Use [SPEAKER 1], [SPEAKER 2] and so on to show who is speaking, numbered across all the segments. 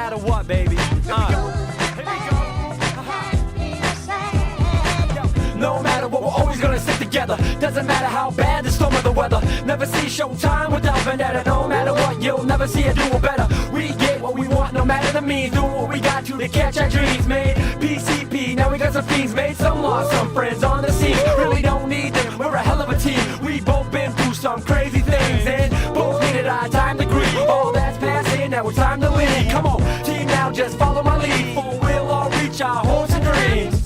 [SPEAKER 1] matter what, baby. No matter what, we're always gonna stick together. Doesn't matter how bad the storm or the weather. Never see Showtime without vendetta. No matter what, you'll never see it do it better. We get what we want, no matter the means. Do what we got to catch our dreams made. PCP, now we got some fiends made. Some lost, some friends on the scene. Really don't need them, we're a hell of a team. We both been through some crazy things and both needed our time to grieve. All that's passing, now it's time to leave. Come on, team, now just follow my lead. For we'll all reach our hopes and dreams.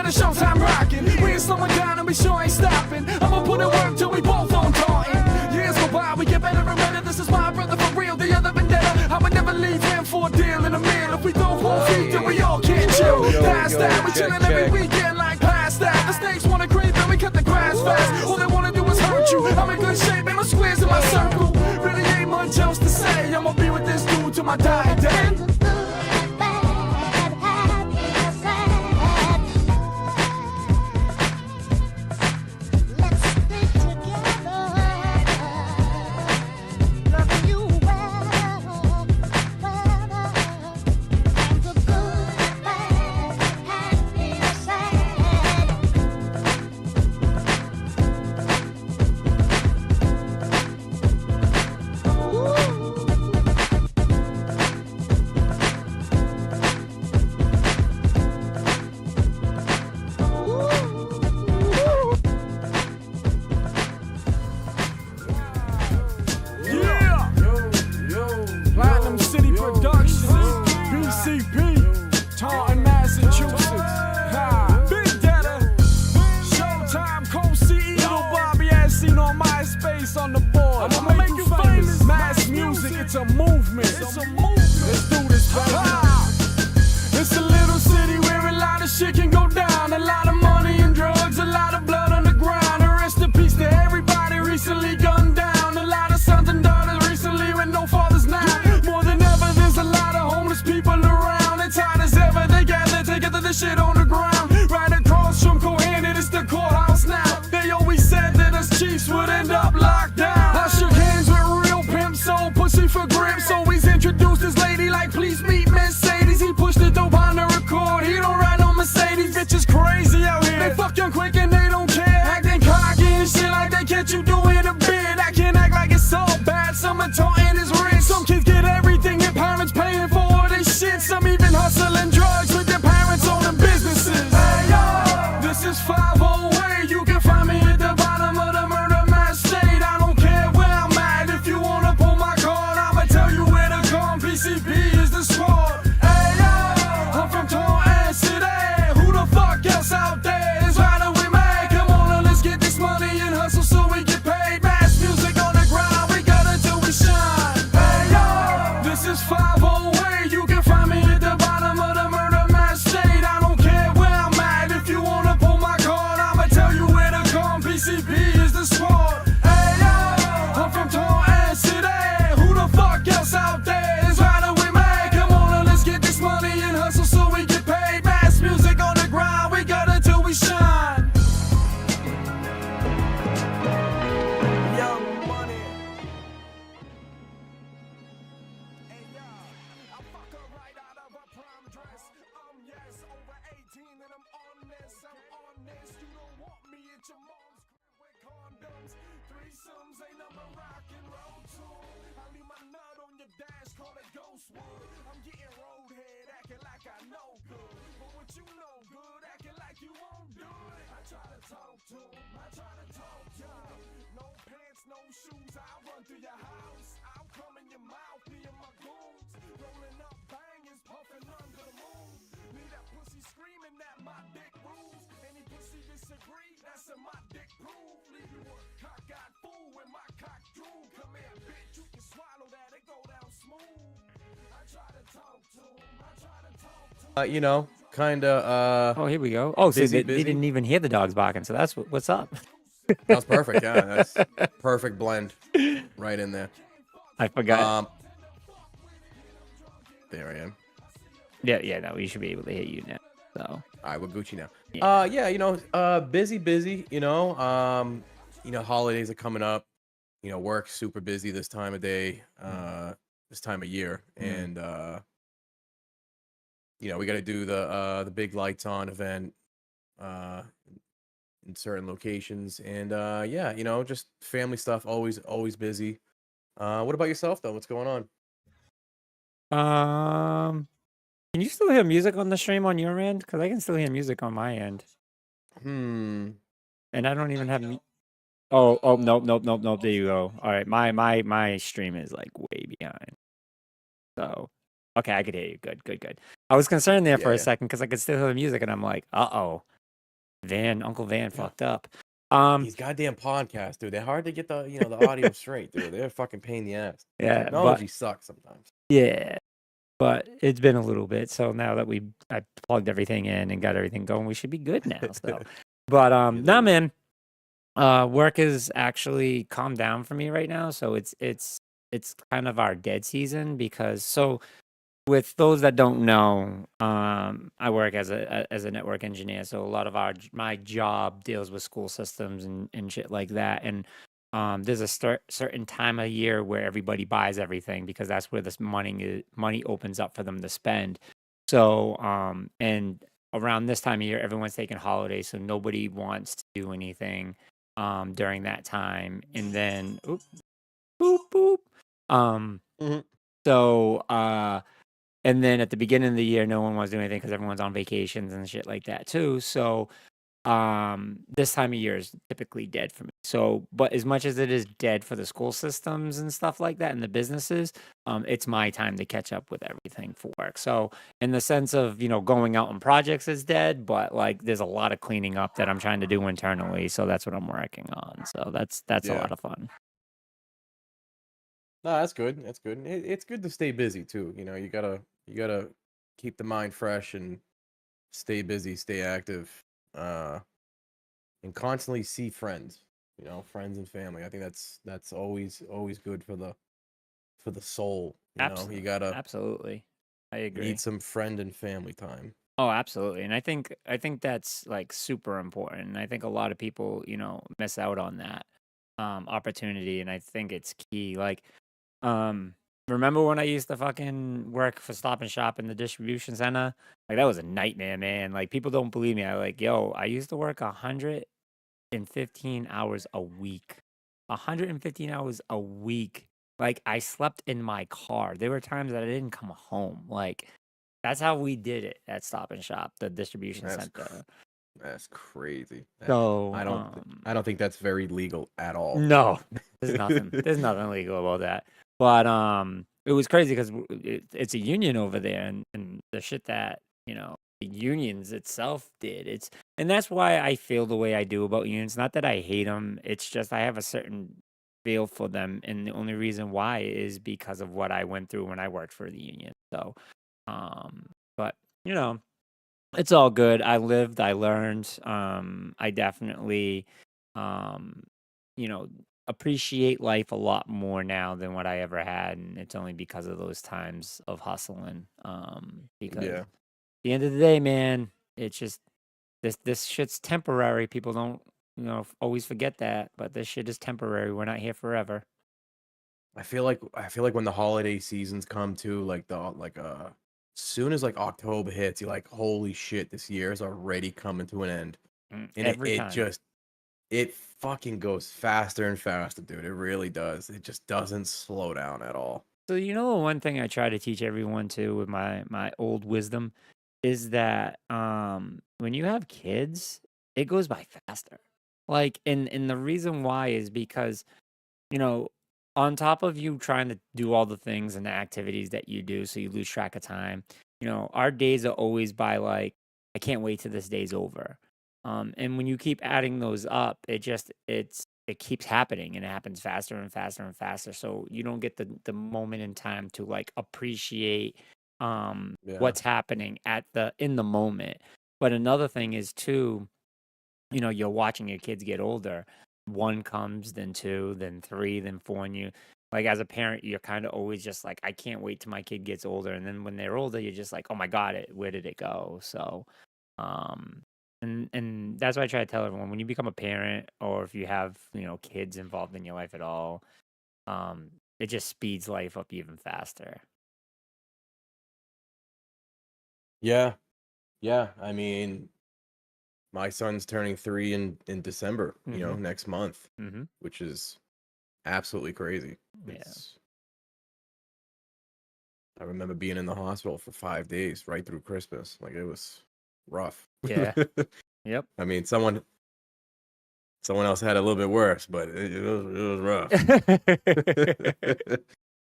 [SPEAKER 2] Showtime rocking, we ain't slowing down and we sure ain't stopping. I'ma put in work till we both on taunting. Years go by, we get better and better. This is my brother for real, the other vendetta. I would never leave him for a deal in a meal. If we don't both eat, then we all can't chill. Past that, we chillin' every weekend like past that. The snakes wanna creep and we cut the grass fast. All they wanna do is hurt you. I'm in good shape, ain't no squares in my circle. Really ain't much else to say. I'ma be with this dude till my dying day. Taunton, Massachusetts. Big Data. Showtime, co-CEO. Little Bobby as seen on MySpace on the board. I'ma make you famous. Mass music, it's a movement. It's a movement. Let's do this, baby. It's a little city where a lot of shit can go down. A lot of money and drugs, a lot of blood on the ground. And rest in peace to everybody recently gunned down. A lot of sons and daughters recently with no fathers now. More than ever, there's a lot of homeless people around. And tired as ever, they gather together the shit on the ground. Right across from Cohannon, it's the courthouse now. They always said that us chiefs would end up locked down. I shook hands with real pimps, so pussy for grips. Always introduced this lady like, please meet Mercedes. He pushed the dope on the record, he don't ride on Mercedes. Bitches crazy out here, they fuck young quick and they don't care. Acting cocky and shit like they catch you doing a bid. I can't act like it's so bad, some are taunting is rich. Some kids get everything their parents paying for all this shit. Some even hustling drugs with their parents owning businesses. Hey yo, this is 508, you can find me at the bottom of the murder mass state. I don't care where I'm at, if you wanna pull my card, I'ma tell you where to come. PCP is the squad. Hey yo, I'm from Taunton City, who the fuck else out there is riding with me? Come on, let's get this money and hustle so we get paid. Mass music on the ground, we got it till we shine. Hey yo, this is 508, you can find me at the bottom of the murder mass state. I don't care where I'm at, if you wanna pull my card, I'ma tell you where to come. PCP is the squad. Hey yo, I'm from Taunton City, who the fuck else out there is riding with me? Come on, let's get this money and hustle so we get paid. Mass music on the ground, we got it till we shine. Young Money. Hey yo, I fuck her right out of her prom dress. Yes, over 18 and I'm on this. You don't want me at your mom's crib with condoms. Threesomes ain't number rock and roll too. I leave my nut on your dash, call it Ghostwood. I'm getting roadhead, acting like I know good. But what you know good, acting like you won't do it. I try to talk to him, I try to talk to him. No pants, no shoes, I'll run through your house. I'll come in your mouth, me and my goons. Rolling up bangers, puffing under the moon. Leave that pussy screaming that my dick rules. Any pussy disagree, that's a my dick proof. Leave you a cock-eyed fool when my cock drool. Come here, bitch, you can swallow that, it go down smooth. I try to talk to him, I try to talk to him.
[SPEAKER 3] You know, kind of.
[SPEAKER 4] Oh, here we go. Oh, so
[SPEAKER 3] Busy,
[SPEAKER 4] they didn't even hear the dogs barking. So that's what's up.
[SPEAKER 3] That was perfect. Yeah, that's perfect blend right in there.
[SPEAKER 4] I forgot.
[SPEAKER 3] There I am.
[SPEAKER 4] Yeah, no, we should be able to hear you now. So,
[SPEAKER 3] All right, we're Gucci now.
[SPEAKER 4] Yeah.
[SPEAKER 3] Yeah, busy. Holidays are coming up. Work super busy this time of day, this time of year, and we got to do the big lights on event in certain locations, and just family stuff. Always busy. What about yourself though? What's going on?
[SPEAKER 4] Can you still hear music on the stream on your end? Because I can still hear music on my end,
[SPEAKER 3] Hmm.
[SPEAKER 4] and I don't even have. Oh, nope. There you go. All right, my stream is like way behind. So, okay, I could hear you. Good. I was concerned there for a
[SPEAKER 3] Yeah.
[SPEAKER 4] second because I could still hear the music, and I'm like, Uncle Van fucked up.
[SPEAKER 3] These goddamn podcasts, dude. They're hard to get the audio straight, dude. They're a fucking pain in the ass.
[SPEAKER 4] Yeah,
[SPEAKER 3] Technology sucks sometimes.
[SPEAKER 4] Yeah, but it's been a little bit. So now that I plugged everything in and got everything going, we should be good now. So, but nah, man. Work is actually calmed down for me right now. So it's kind of our dead season because with those that don't know, I work as a network engineer. So a lot of my job deals with school systems and shit like that. And there's a certain time of year where everybody buys everything because that's where this money opens up for them to spend. So and around this time of year, everyone's taking holidays, so nobody wants to do anything during that time. And then boop. So and then at the beginning of the year, no one wants to do anything because everyone's on vacations and shit like that too. So this time of year is typically dead for me. So, but as much as it is dead for the school systems and stuff like that and the businesses, it's my time to catch up with everything for work. So in the sense of, going out on projects is dead, but like there's a lot of cleaning up that I'm trying to do internally. So that's what I'm working on. So that's a lot of fun.
[SPEAKER 3] No, that's good. That's good. It's good to stay busy too. You gotta keep the mind fresh and stay busy, stay active, and constantly see friends. Friends and family. I think that's always good for the soul. You gotta
[SPEAKER 4] Absolutely. I agree.
[SPEAKER 3] need some friend and family time.
[SPEAKER 4] Oh, absolutely. And I think that's like super important. And I think a lot of people, miss out on that opportunity. And I think it's key. Like, remember when I used to fucking work for Stop and Shop in the distribution center? Like that was a nightmare, man. Like people don't believe me. I used to work 115 hours a week. 115 hours a week. Like I slept in my car. There were times that I didn't come home. Like that's how we did it at Stop and Shop, the distribution center.
[SPEAKER 3] That's crazy.
[SPEAKER 4] So
[SPEAKER 3] I don't think that's very legal at all.
[SPEAKER 4] No, there's nothing. There's nothing legal about that. But it was crazy because it's a union over there, and the shit that the unions itself did. And that's why I feel the way I do about unions. Not that I hate them. It's just I have a certain feel for them, and the only reason why is because of what I went through when I worked for the union. So, but it's all good. I lived, I learned. I definitely, appreciate life a lot more now than what I ever had, and it's only because of those times of hustling. Because at the end of the day, man, it's just this shit's temporary. People don't, always forget that, but this shit is temporary. We're not here forever.
[SPEAKER 3] I feel like when the holiday seasons come too, soon as like October hits, you're like, holy shit, this year is already coming to an end. And it fucking goes faster and faster, dude. It really does. It just doesn't slow down at all.
[SPEAKER 4] So one thing I try to teach everyone too with my old wisdom is that when you have kids, it goes by faster. Like and the reason why is because on top of you trying to do all the things and the activities that you do, so you lose track of time. Our days are always by like, I can't wait till this day's over. And when you keep adding those up, it keeps happening and it happens faster and faster and faster. So you don't get the moment in time to like appreciate what's happening in the moment. But another thing is too, you're watching your kids get older. one comes, then two, then three, then four, and you like as a parent, you're kind of always just like, I can't wait till my kid gets older, and then when they're older, you're just like, oh my god, where did it go? So, um, and that's why I try to tell everyone when you become a parent, or if you have kids involved in your life at all, um, it just speeds life up even faster.
[SPEAKER 3] Yeah, yeah. I mean, my son's turning 3 in December,
[SPEAKER 4] Mm-hmm.
[SPEAKER 3] next month,
[SPEAKER 4] Mm-hmm.
[SPEAKER 3] which is absolutely crazy.
[SPEAKER 4] Yeah.
[SPEAKER 3] It's I remember being in the hospital for 5 days right through Christmas. Like, it was rough.
[SPEAKER 4] Yeah. Yep.
[SPEAKER 3] I mean, someone else had it a little bit worse, but it was rough.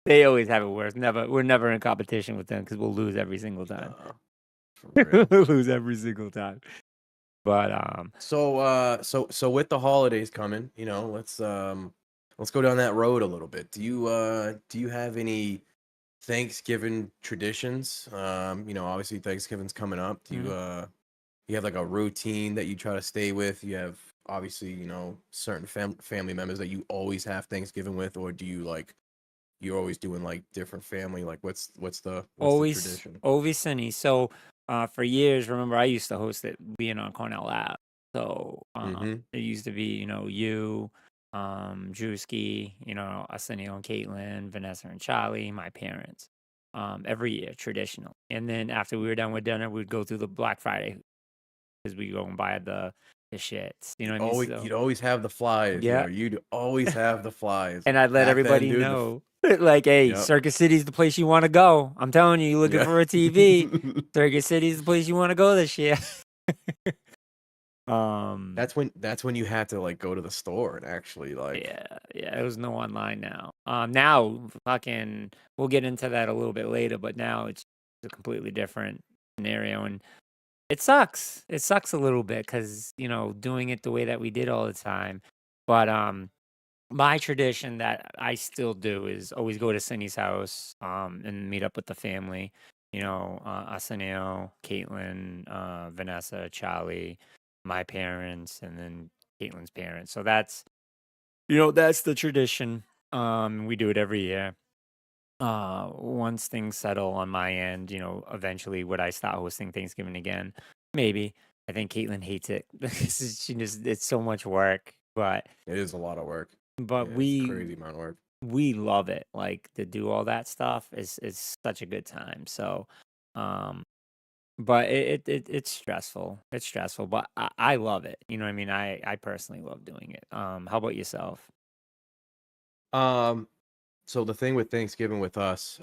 [SPEAKER 4] They always have it worse. We're never in competition with them because we'll lose every single time.
[SPEAKER 3] Nah, for real.
[SPEAKER 4] We'll lose every single time. But
[SPEAKER 3] So with the holidays coming, let's go down that road a little bit. Do you have any Thanksgiving traditions? Obviously Thanksgiving's coming up. Do you have like a routine that you try to stay with? You have obviously, certain family members that you always have Thanksgiving with, or do you like you're always doing like different family? Like what's the tradition?
[SPEAKER 4] always sunny. So for years, remember I used to host it being on Cornell Lab. So
[SPEAKER 3] Mhm.
[SPEAKER 4] it used to be, you, Drewski, Arsenio and Caitlin, Vanessa and Charlie, my parents. Every year, traditional. And then after we were done with dinner, we'd go through the Black Friday because we go and buy the shits. You know what I mean?
[SPEAKER 3] Always,
[SPEAKER 4] So
[SPEAKER 3] you'd always have the flyers.
[SPEAKER 4] yeah.
[SPEAKER 3] You'd always have the flyers.
[SPEAKER 4] And I'd let
[SPEAKER 3] Back then,
[SPEAKER 4] everybody
[SPEAKER 3] dude,
[SPEAKER 4] know, like, hey,
[SPEAKER 3] Yep.
[SPEAKER 4] Circuit City's the place you want to go. I'm telling you, you're looking
[SPEAKER 3] Yeah.
[SPEAKER 4] for a TV. Circuit City's the place you want to go this year.
[SPEAKER 3] That's when you had to like go to the store and actually like
[SPEAKER 4] Yeah, it was no online now. Now fucking we'll get into that a little bit later, but now it's a completely different scenario, and it sucks. It sucks a little bit because doing it the way that we did all the time. But my tradition that I still do is always go to Cindy's house and meet up with the family. Arsenio, Caitlin, Vanessa, Charlie, my parents, and then Caitlin's parents. So that's the tradition. We do it every year. Once things settle on my end, eventually would I start hosting Thanksgiving again? Maybe. I think Caitlin hates it. It's so much work, but
[SPEAKER 3] it is a lot of work.
[SPEAKER 4] but
[SPEAKER 3] Yeah, it's a
[SPEAKER 4] we
[SPEAKER 3] crazy amount of work.
[SPEAKER 4] we love it. Like to do all that stuff is such a good time. So, um, but it's stressful. It's stressful, but I love it. You know what I mean? I personally love doing it. How about yourself?
[SPEAKER 3] So the thing with Thanksgiving with us,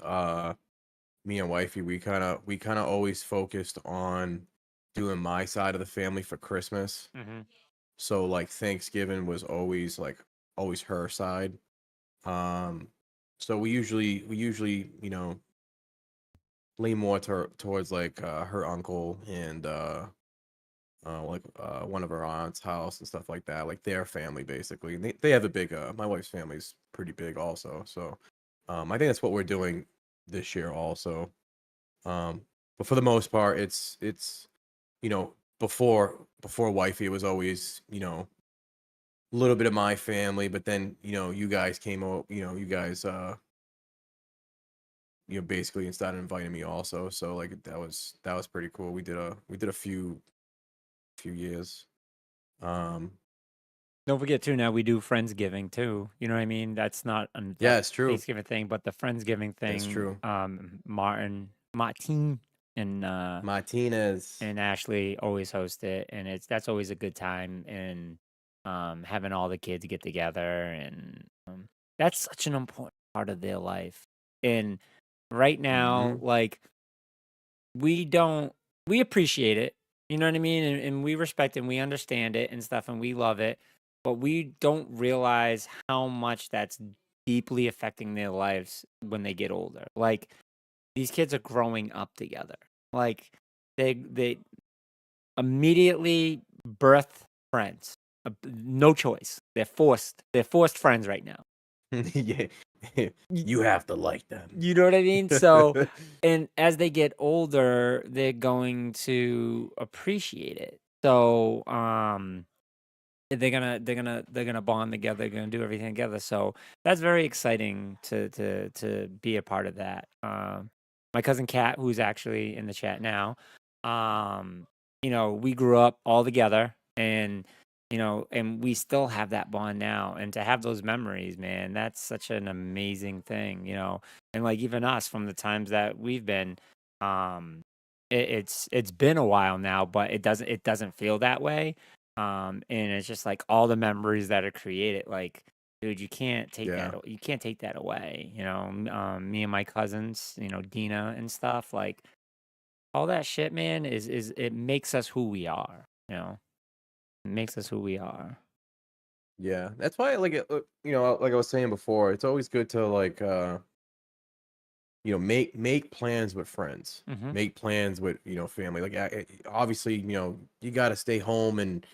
[SPEAKER 3] me and wifey, we kind of always focused on doing my side of the family for Christmas.
[SPEAKER 4] Mm-hmm.
[SPEAKER 3] So like Thanksgiving was always her side. So we usually lean more towards like her uncle and one of her aunt's house and stuff like that, like their family basically. And they have a big my wife's family's pretty big also. So I think that's what we're doing this year also. But for the most part, it's before wifey, it was always a little bit of my family, but then you guys came out, you guys basically and started inviting me also. So like that was pretty cool. We did a few years.
[SPEAKER 4] Don't forget too. Now we do Friendsgiving too. You know what I mean? That's not a
[SPEAKER 3] Yeah, it's true.
[SPEAKER 4] Thanksgiving thing, but the Friendsgiving thing.
[SPEAKER 3] That's true.
[SPEAKER 4] Martin, and
[SPEAKER 3] Martinez.
[SPEAKER 4] and Ashley always host it, and that's always a good time, and having all the kids get together, and that's such an important part of their life. And right now, like we appreciate it, you know what I mean, and we respect it, and we understand it and stuff, and we love it, but we don't realize how much that's deeply affecting their lives when they get older. Like these kids are growing up together. Like they immediately birth friends. No choice. They're forced friends right now.
[SPEAKER 3] Yeah. You have to like them.
[SPEAKER 4] You know what I mean? So, and as they get older, they're going to appreciate it. So, they're gonna bond together. They're gonna do everything together. So that's very exciting to be a part of that. My cousin Kat, who's actually in the chat now, we grew up all together, and and we still have that bond now. And to have those memories, man, that's such an amazing thing. And like even us from the times that we've been, it's been a while now, but it doesn't feel that way. And it's just like all the memories that are created, like, dude, you can't take
[SPEAKER 3] Yeah.
[SPEAKER 4] that away. Me and my cousins, Dina and stuff, like all that shit, man, is it makes us who we are. It makes us who we are.
[SPEAKER 3] Yeah. That's why, like, like I was saying before, it's always good to like, make plans with friends,
[SPEAKER 4] Hmm.
[SPEAKER 3] make plans with family. Like, obviously, you got to stay home and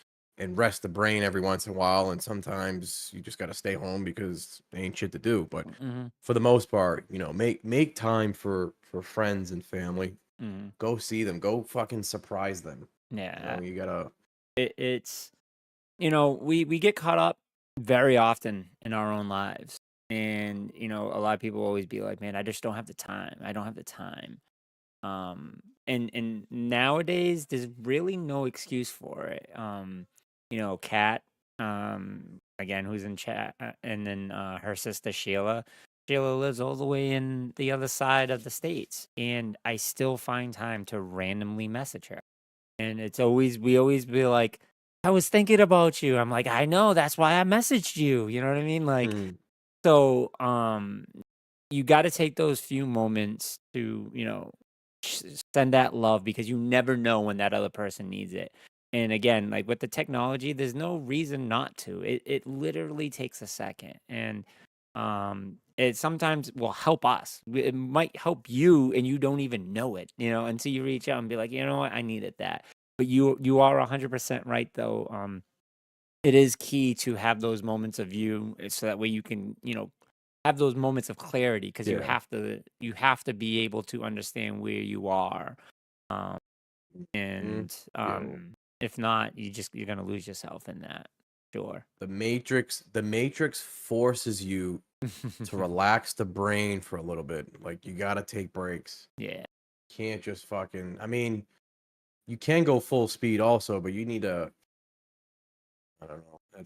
[SPEAKER 3] rest the brain every once in a while, and sometimes you just got to stay home because there ain't shit to do. But
[SPEAKER 4] Hmm.
[SPEAKER 3] for the most part, make time for friends and family.
[SPEAKER 4] Hmm.
[SPEAKER 3] Go see them. Go fucking surprise them.
[SPEAKER 4] Yeah,
[SPEAKER 3] You gotta.
[SPEAKER 4] it's we get caught up very often in our own lives, and a lot of people always be like, man, I just don't have the time. I don't have the time. And nowadays there's really no excuse for it. Kat, again, who's in chat, and then her sister Sheila lives all the way in the other side of the states, and I still find time to randomly message her. And we always be like, I was thinking about you. I'm like, I know, that's why I messaged you. You know what I mean? Like,
[SPEAKER 3] Mm,
[SPEAKER 4] so you got to take those few moments to, send that love, because you never know when that other person needs it. And again, like with the technology, there's no reason not to. It literally takes a second. And it sometimes will help us. It might help you and you don't even know it, until you reach out and be like, you know what, I needed that. But you are 100% right though. It is key to have those moments of you, so that way you can, have those moments of clarity, because you
[SPEAKER 3] yeah.
[SPEAKER 4] have to be able to understand where you are. Um,
[SPEAKER 3] Mm,
[SPEAKER 4] and
[SPEAKER 3] yo,
[SPEAKER 4] if not, you're gonna lose yourself in that. Sure.
[SPEAKER 3] the Matrix forces you to relax the brain for a little bit. Like, you gotta take breaks.
[SPEAKER 4] Yeah.
[SPEAKER 3] Can't just fucking. I mean, you can go full speed also, but you need to. I don't know. I don't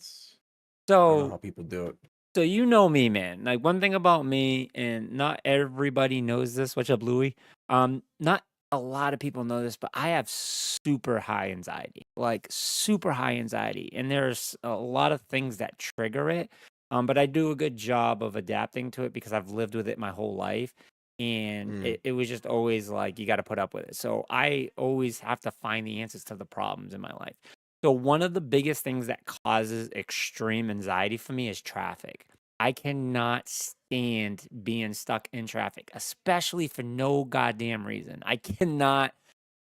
[SPEAKER 3] know how
[SPEAKER 4] So
[SPEAKER 3] people do it.
[SPEAKER 4] So you know me, man. Like one thing about me, and not everybody knows this. What's up, Louis? Not a lot of people know this, but I have super high anxiety, like super high anxiety, and there's a lot of things that trigger it. But I do a good job of adapting to it because I've lived with it my whole life, and
[SPEAKER 3] Mm,
[SPEAKER 4] it was just always like you got to put up with it. So I always have to find the answers to the problems in my life. So one of the biggest things that causes extreme anxiety for me is traffic. I cannot stand being stuck in traffic, especially for no goddamn reason. I cannot,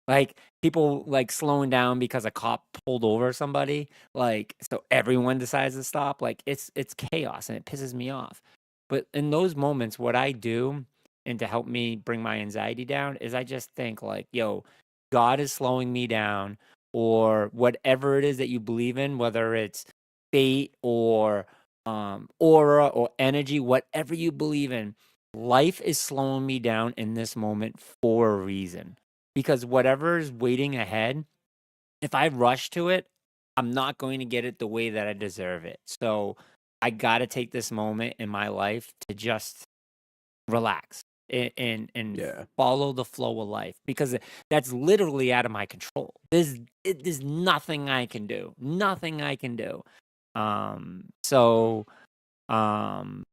[SPEAKER 4] like, people like slowing down because a cop pulled over somebody, like, so everyone decides to stop. Like it's chaos and it pisses me off. But in those moments, what I do, and to help me bring my anxiety down, is I just think like, yo, God is slowing me down, or whatever it is that you believe in, whether it's fate or aura or energy, whatever you believe in, life is slowing me down in this moment for a reason. Because whatever is waiting ahead, if I rush to it, I'm not going to get it the way that I deserve it. So I got to take this moment in my life to just relax and
[SPEAKER 3] yeah.
[SPEAKER 4] follow the flow of life, because that's literally out of my control. There's nothing I can do. Nothing I can do. So um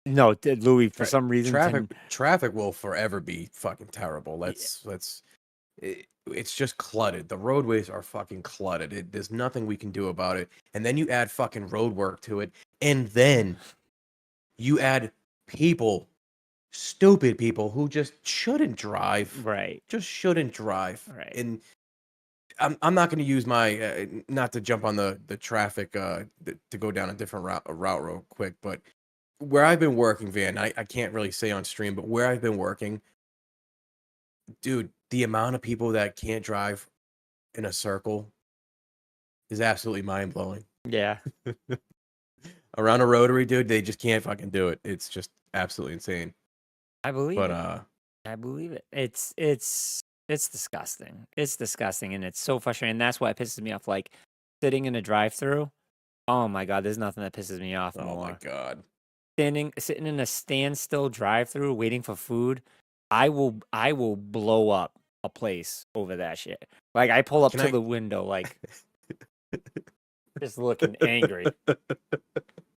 [SPEAKER 4] no, Louis, for
[SPEAKER 3] Right.
[SPEAKER 4] some reason,
[SPEAKER 3] Traffic will forever be fucking terrible.
[SPEAKER 4] yeah,
[SPEAKER 3] It's just cluttered. The roadways are fucking cluttered. There's nothing we can do about it. And then you add fucking road work to it, and then you add people, stupid people who just shouldn't drive.
[SPEAKER 4] right,
[SPEAKER 3] Just shouldn't drive.
[SPEAKER 4] right.
[SPEAKER 3] And I'm not going to use my not to jump on the traffic to go down a different route real quick, but where I've been working, Van, I can't really say on stream, but where I've been working, dude, the amount of people that can't drive in a circle is absolutely mind blowing.
[SPEAKER 4] Yeah,
[SPEAKER 3] Around a rotary, dude, they just can't fucking do it. It's just absolutely insane.
[SPEAKER 4] I believe
[SPEAKER 3] But
[SPEAKER 4] it. I believe it. It's disgusting. It's disgusting, and it's so frustrating. And that's why it pisses me off. Like sitting in a drive-through. Oh my god, there's nothing that pisses me off
[SPEAKER 3] oh my
[SPEAKER 4] more.
[SPEAKER 3] god.
[SPEAKER 4] Sitting in a standstill drive-through waiting for food. I will blow up a place over that shit. Like I pull up
[SPEAKER 3] Can
[SPEAKER 4] to
[SPEAKER 3] I-
[SPEAKER 4] the window, like just looking angry.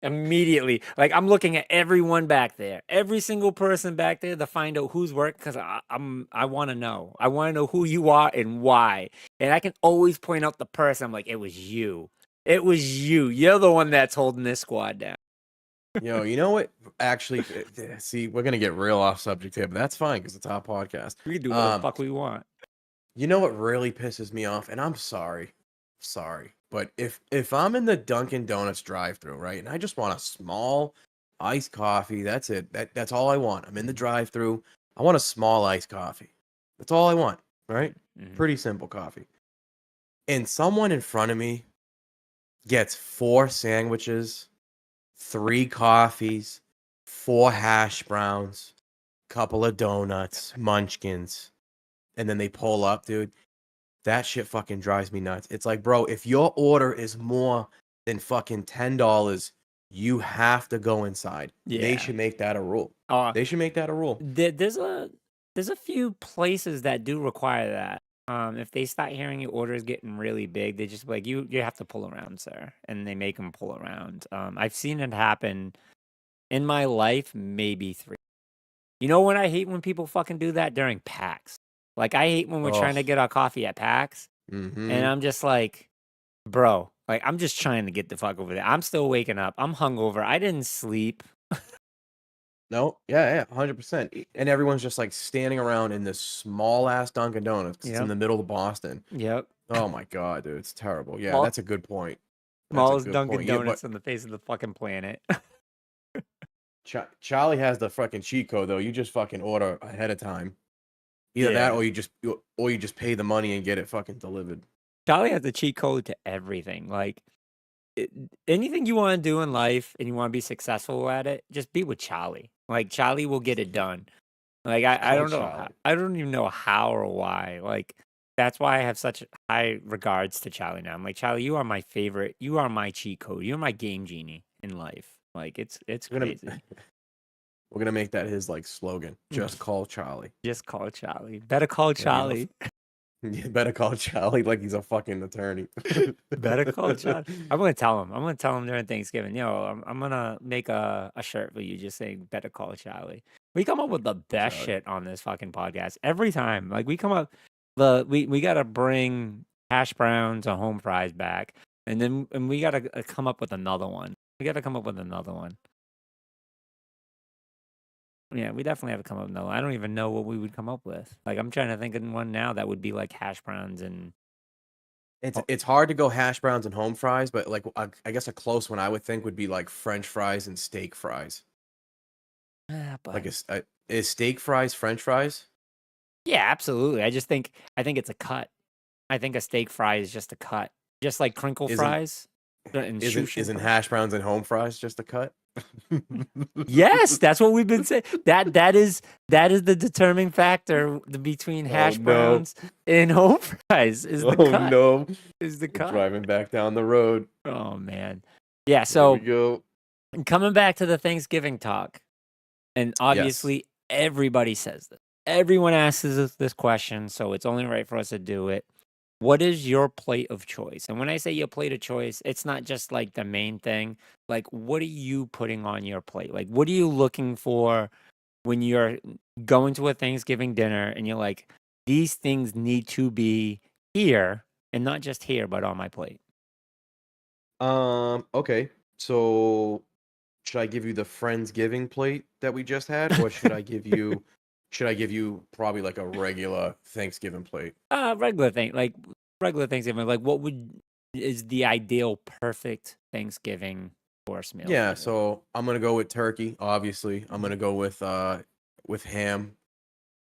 [SPEAKER 4] Immediately, like I'm looking at everyone back there, every single person back there to find out who's work because I want to know. I want to know who you are and why. And I can always point out the person. I'm like, it was you. It was you. You're the one that's holding this squad down.
[SPEAKER 3] Yo, you know what? Actually, see, we're gonna get real off subject here, but that's fine because it's our podcast.
[SPEAKER 4] We can do what the fuck we want.
[SPEAKER 3] You know what really pisses me off, and I'm sorry, but if I'm in the Dunkin' Donuts drive-thru, right, and I just want a small iced coffee, that's it. That's all I want. I'm in the drive-thru. I want a small iced coffee. That's all I want, right?
[SPEAKER 4] Mhm.
[SPEAKER 3] Pretty simple coffee. And someone in front of me gets 4 sandwiches, 3 coffees, 4 hash browns, couple of donuts, munchkins, and then they pull up, dude. That shit fucking drives me nuts. It's like, bro, if your order is more than fucking $10, you have to go inside. They
[SPEAKER 4] Yeah.
[SPEAKER 3] should make that a rule.
[SPEAKER 4] Uh,
[SPEAKER 3] They should make that a rule.
[SPEAKER 4] there's a few places that do require that. If they start hearing your orders getting really big, they just be like you have to pull around, sir, and they make them pull around. I've seen it happen in my life, maybe 3. You know when I hate when people fucking do that during PAX. Like I hate when we're trying to
[SPEAKER 3] Ugh.
[SPEAKER 4] get our coffee at PAX,
[SPEAKER 3] Mm-hmm.
[SPEAKER 4] and I'm just like, bro, like I'm just trying to get the fuck over there. I'm still waking up. I'm hungover. I didn't sleep.
[SPEAKER 3] No, yeah, 100%. And everyone's just like standing around in this small ass Dunkin' Donuts. 'Cause it's
[SPEAKER 4] Yep.
[SPEAKER 3] in the middle of Boston.
[SPEAKER 4] Yep.
[SPEAKER 3] Oh my god, dude, it's terrible. Yeah,
[SPEAKER 4] Small-
[SPEAKER 3] that's a good point. That's a
[SPEAKER 4] Smallest
[SPEAKER 3] good
[SPEAKER 4] Dunkin'
[SPEAKER 3] point. Yeah, but
[SPEAKER 4] Donuts on the face of the fucking planet.
[SPEAKER 3] Charlie has the fucking cheat code though. You just fucking order ahead of time. Either that
[SPEAKER 4] Yeah.
[SPEAKER 3] or you just pay the money and get it fucking delivered.
[SPEAKER 4] Charlie has a cheat code to everything. Like anything you want to do in life and you want to be successful at it, just be with Charlie. Like Charlie will get it done. Like I
[SPEAKER 3] Call
[SPEAKER 4] don't know.
[SPEAKER 3] Charlie.
[SPEAKER 4] I don't even know how or why. Like that's why I have such high regards to Charlie now. I'm like, Charlie, you are my favorite. You are my cheat code. You're my game genie in life. Like it's
[SPEAKER 3] We're gonna,
[SPEAKER 4] crazy.
[SPEAKER 3] we're gonna make that his like slogan. Just call Charlie.
[SPEAKER 4] Just call Charlie. Better call Charlie.
[SPEAKER 3] You better call Charlie like he's a fucking attorney.
[SPEAKER 4] Better call Charlie. I'm gonna tell him. I'm gonna tell him during Thanksgiving. Yo, I'm gonna make a shirt for you just saying better call Charlie. We come up with the best
[SPEAKER 3] Charlie.
[SPEAKER 4] shit on this fucking podcast every time. Like we come up we gotta bring hash browns or home fries back. And we gotta come up with another one. We gotta come up with another one. Yeah, we definitely have to come up with another one. I don't even know what we would come up with. Like I'm trying to think of one now that would be like hash browns and
[SPEAKER 3] It's hard to go hash browns and home fries, but like I guess a close one I would think would be like French fries and steak fries.
[SPEAKER 4] but
[SPEAKER 3] Like is steak fries French fries?
[SPEAKER 4] yeah, absolutely. I think it's a cut. I think a steak fry is just a cut, just like crinkle
[SPEAKER 3] Isn't-
[SPEAKER 4] fries. And
[SPEAKER 3] Isn't
[SPEAKER 4] sushi fries.
[SPEAKER 3] hash browns and home fries just a cut?
[SPEAKER 4] Yes, that's what we've been saying. That is the determining factor between hash
[SPEAKER 3] no.
[SPEAKER 4] browns and home fries. Is the
[SPEAKER 3] Oh
[SPEAKER 4] cut?
[SPEAKER 3] no!
[SPEAKER 4] Is the
[SPEAKER 3] We're
[SPEAKER 4] cut?
[SPEAKER 3] driving back down the road.
[SPEAKER 4] Oh man. Yeah.
[SPEAKER 3] Here
[SPEAKER 4] So
[SPEAKER 3] we go.
[SPEAKER 4] coming back to the Thanksgiving talk, and obviously everybody says this. Everyone asks us this question, so it's only right for us to do it. What is your plate of choice? And when I say your plate of choice, it's not just like the main thing. Like, what are you putting on your plate? Like, what are you looking for when you're going to a Thanksgiving dinner and you're like, these things need to be here and not just here, but on my plate?
[SPEAKER 3] Okay. So should I give you the Friendsgiving plate that we just had, or should I give you probably like a regular Thanksgiving plate?
[SPEAKER 4] Regular Thanksgiving. Like, what is the ideal perfect Thanksgiving course meal?
[SPEAKER 3] Yeah,
[SPEAKER 4] for you?
[SPEAKER 3] so I'm gonna go with turkey, obviously. I'm gonna go with ham.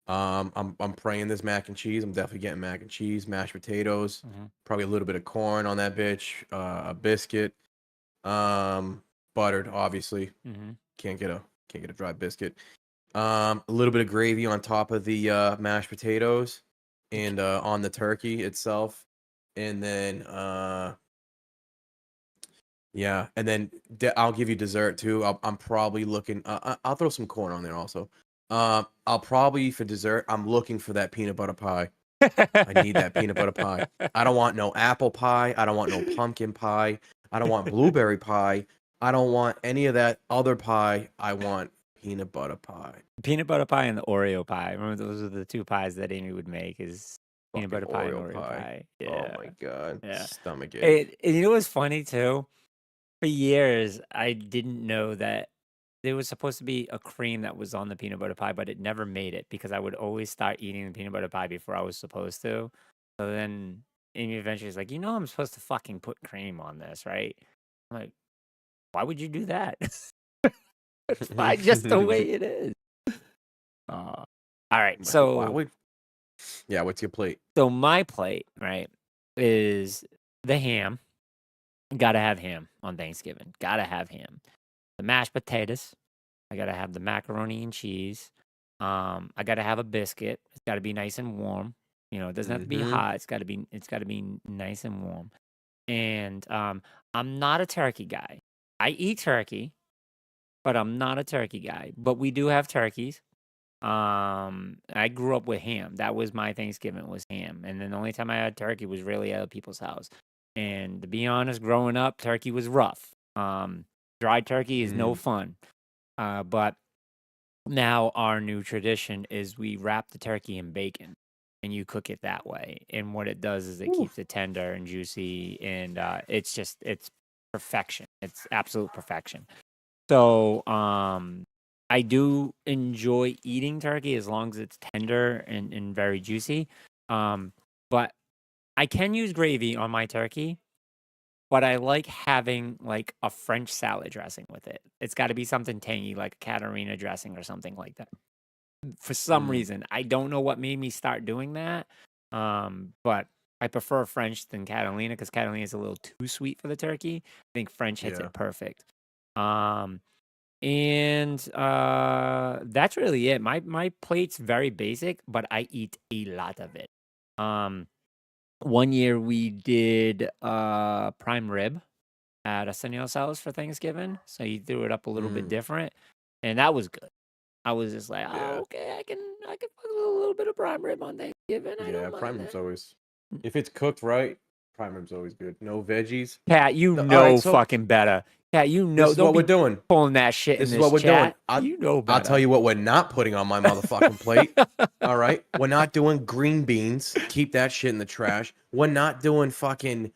[SPEAKER 3] I'm praying there's mac and cheese. I'm definitely getting mac and cheese, mashed potatoes,
[SPEAKER 4] Mhm.
[SPEAKER 3] probably a little bit of corn on that bitch, a biscuit, Buttered, obviously.
[SPEAKER 4] Hmm.
[SPEAKER 3] Can't get a dry biscuit. A little bit of gravy on top of the mashed potatoes and on the turkey itself. And then yeah, and then I'll give you dessert too. I'm probably looking. I'll throw some corn on there also. I'll probably for dessert. I'm looking for that peanut butter pie. I need that peanut butter pie. I don't want no apple pie. I don't want no pumpkin pie. I don't want blueberry pie. I don't want any of that other pie. I want peanut butter pie.
[SPEAKER 4] Peanut butter pie and the Oreo pie. Remember, those are the two pies that Amy would make. Is peanut butter
[SPEAKER 3] Fucking
[SPEAKER 4] pie and
[SPEAKER 3] Oreo
[SPEAKER 4] Oreo
[SPEAKER 3] pie.
[SPEAKER 4] pie.
[SPEAKER 3] Oh
[SPEAKER 4] Yeah.
[SPEAKER 3] my god.
[SPEAKER 4] Yeah.
[SPEAKER 3] Stomach ache.
[SPEAKER 4] And you know what's funny too? For years, I didn't know that there was supposed to be a cream that was on the peanut butter pie, but it never made it because I would always start eating the peanut butter pie before I was supposed to. So then Amy eventually is like, I'm supposed to fucking put cream on this, right? I'm like, why would you do that? It's fine just the way it is. All right. So
[SPEAKER 3] Yeah, what's your plate?
[SPEAKER 4] So my plate, right, is the ham. Gotta have ham on Thanksgiving. Gotta have ham. The mashed potatoes. I gotta have the macaroni and cheese. I gotta have a biscuit. It's gotta be nice and warm. It doesn't have to be
[SPEAKER 3] Mhm.
[SPEAKER 4] hot. It's gotta be nice and warm. And I'm not a turkey guy. I eat turkey, but I'm not a turkey guy. But we do have turkeys. I grew up with ham. That was my Thanksgiving, was ham. And then the only time I had turkey was really at other people's house. And to be honest, growing up, turkey was rough. Dried turkey is no fun. But now our new tradition is we wrap the turkey in bacon and you cook it that way. And what it does is it keeps it tender and juicy, and it's perfection. It's absolute perfection. So, I do enjoy eating turkey as long as it's tender and very juicy. But I can use gravy on my turkey, but I like having like a French salad dressing with it. It's got to be something tangy, like a Catarina dressing or something like that. For some reason, I don't know what made me start doing that. But I prefer French than Catalina because Catalina is a little too sweet for the turkey. I think French hits it perfect. And that's really it. My plate's very basic, but I eat a lot of it. One year we did prime rib at Arsenio Sal's for Thanksgiving, so he threw it up a little bit different, and that was good. I was just like, oh, okay, I can put a little bit of prime rib on Thanksgiving. I don't mind
[SPEAKER 3] prime rib's
[SPEAKER 4] that.
[SPEAKER 3] always, if it's cooked right, prime rib's always good. No veggies.
[SPEAKER 4] Pat, fucking better. Pat,
[SPEAKER 3] This is
[SPEAKER 4] don't
[SPEAKER 3] what we're
[SPEAKER 4] be
[SPEAKER 3] doing.
[SPEAKER 4] pulling that shit
[SPEAKER 3] This
[SPEAKER 4] in
[SPEAKER 3] is what we're
[SPEAKER 4] chat.
[SPEAKER 3] doing.
[SPEAKER 4] You know better.
[SPEAKER 3] I'll tell you what we're not putting on my motherfucking plate. All right? We're not doing green beans. Keep that shit in the trash. We're not doing fucking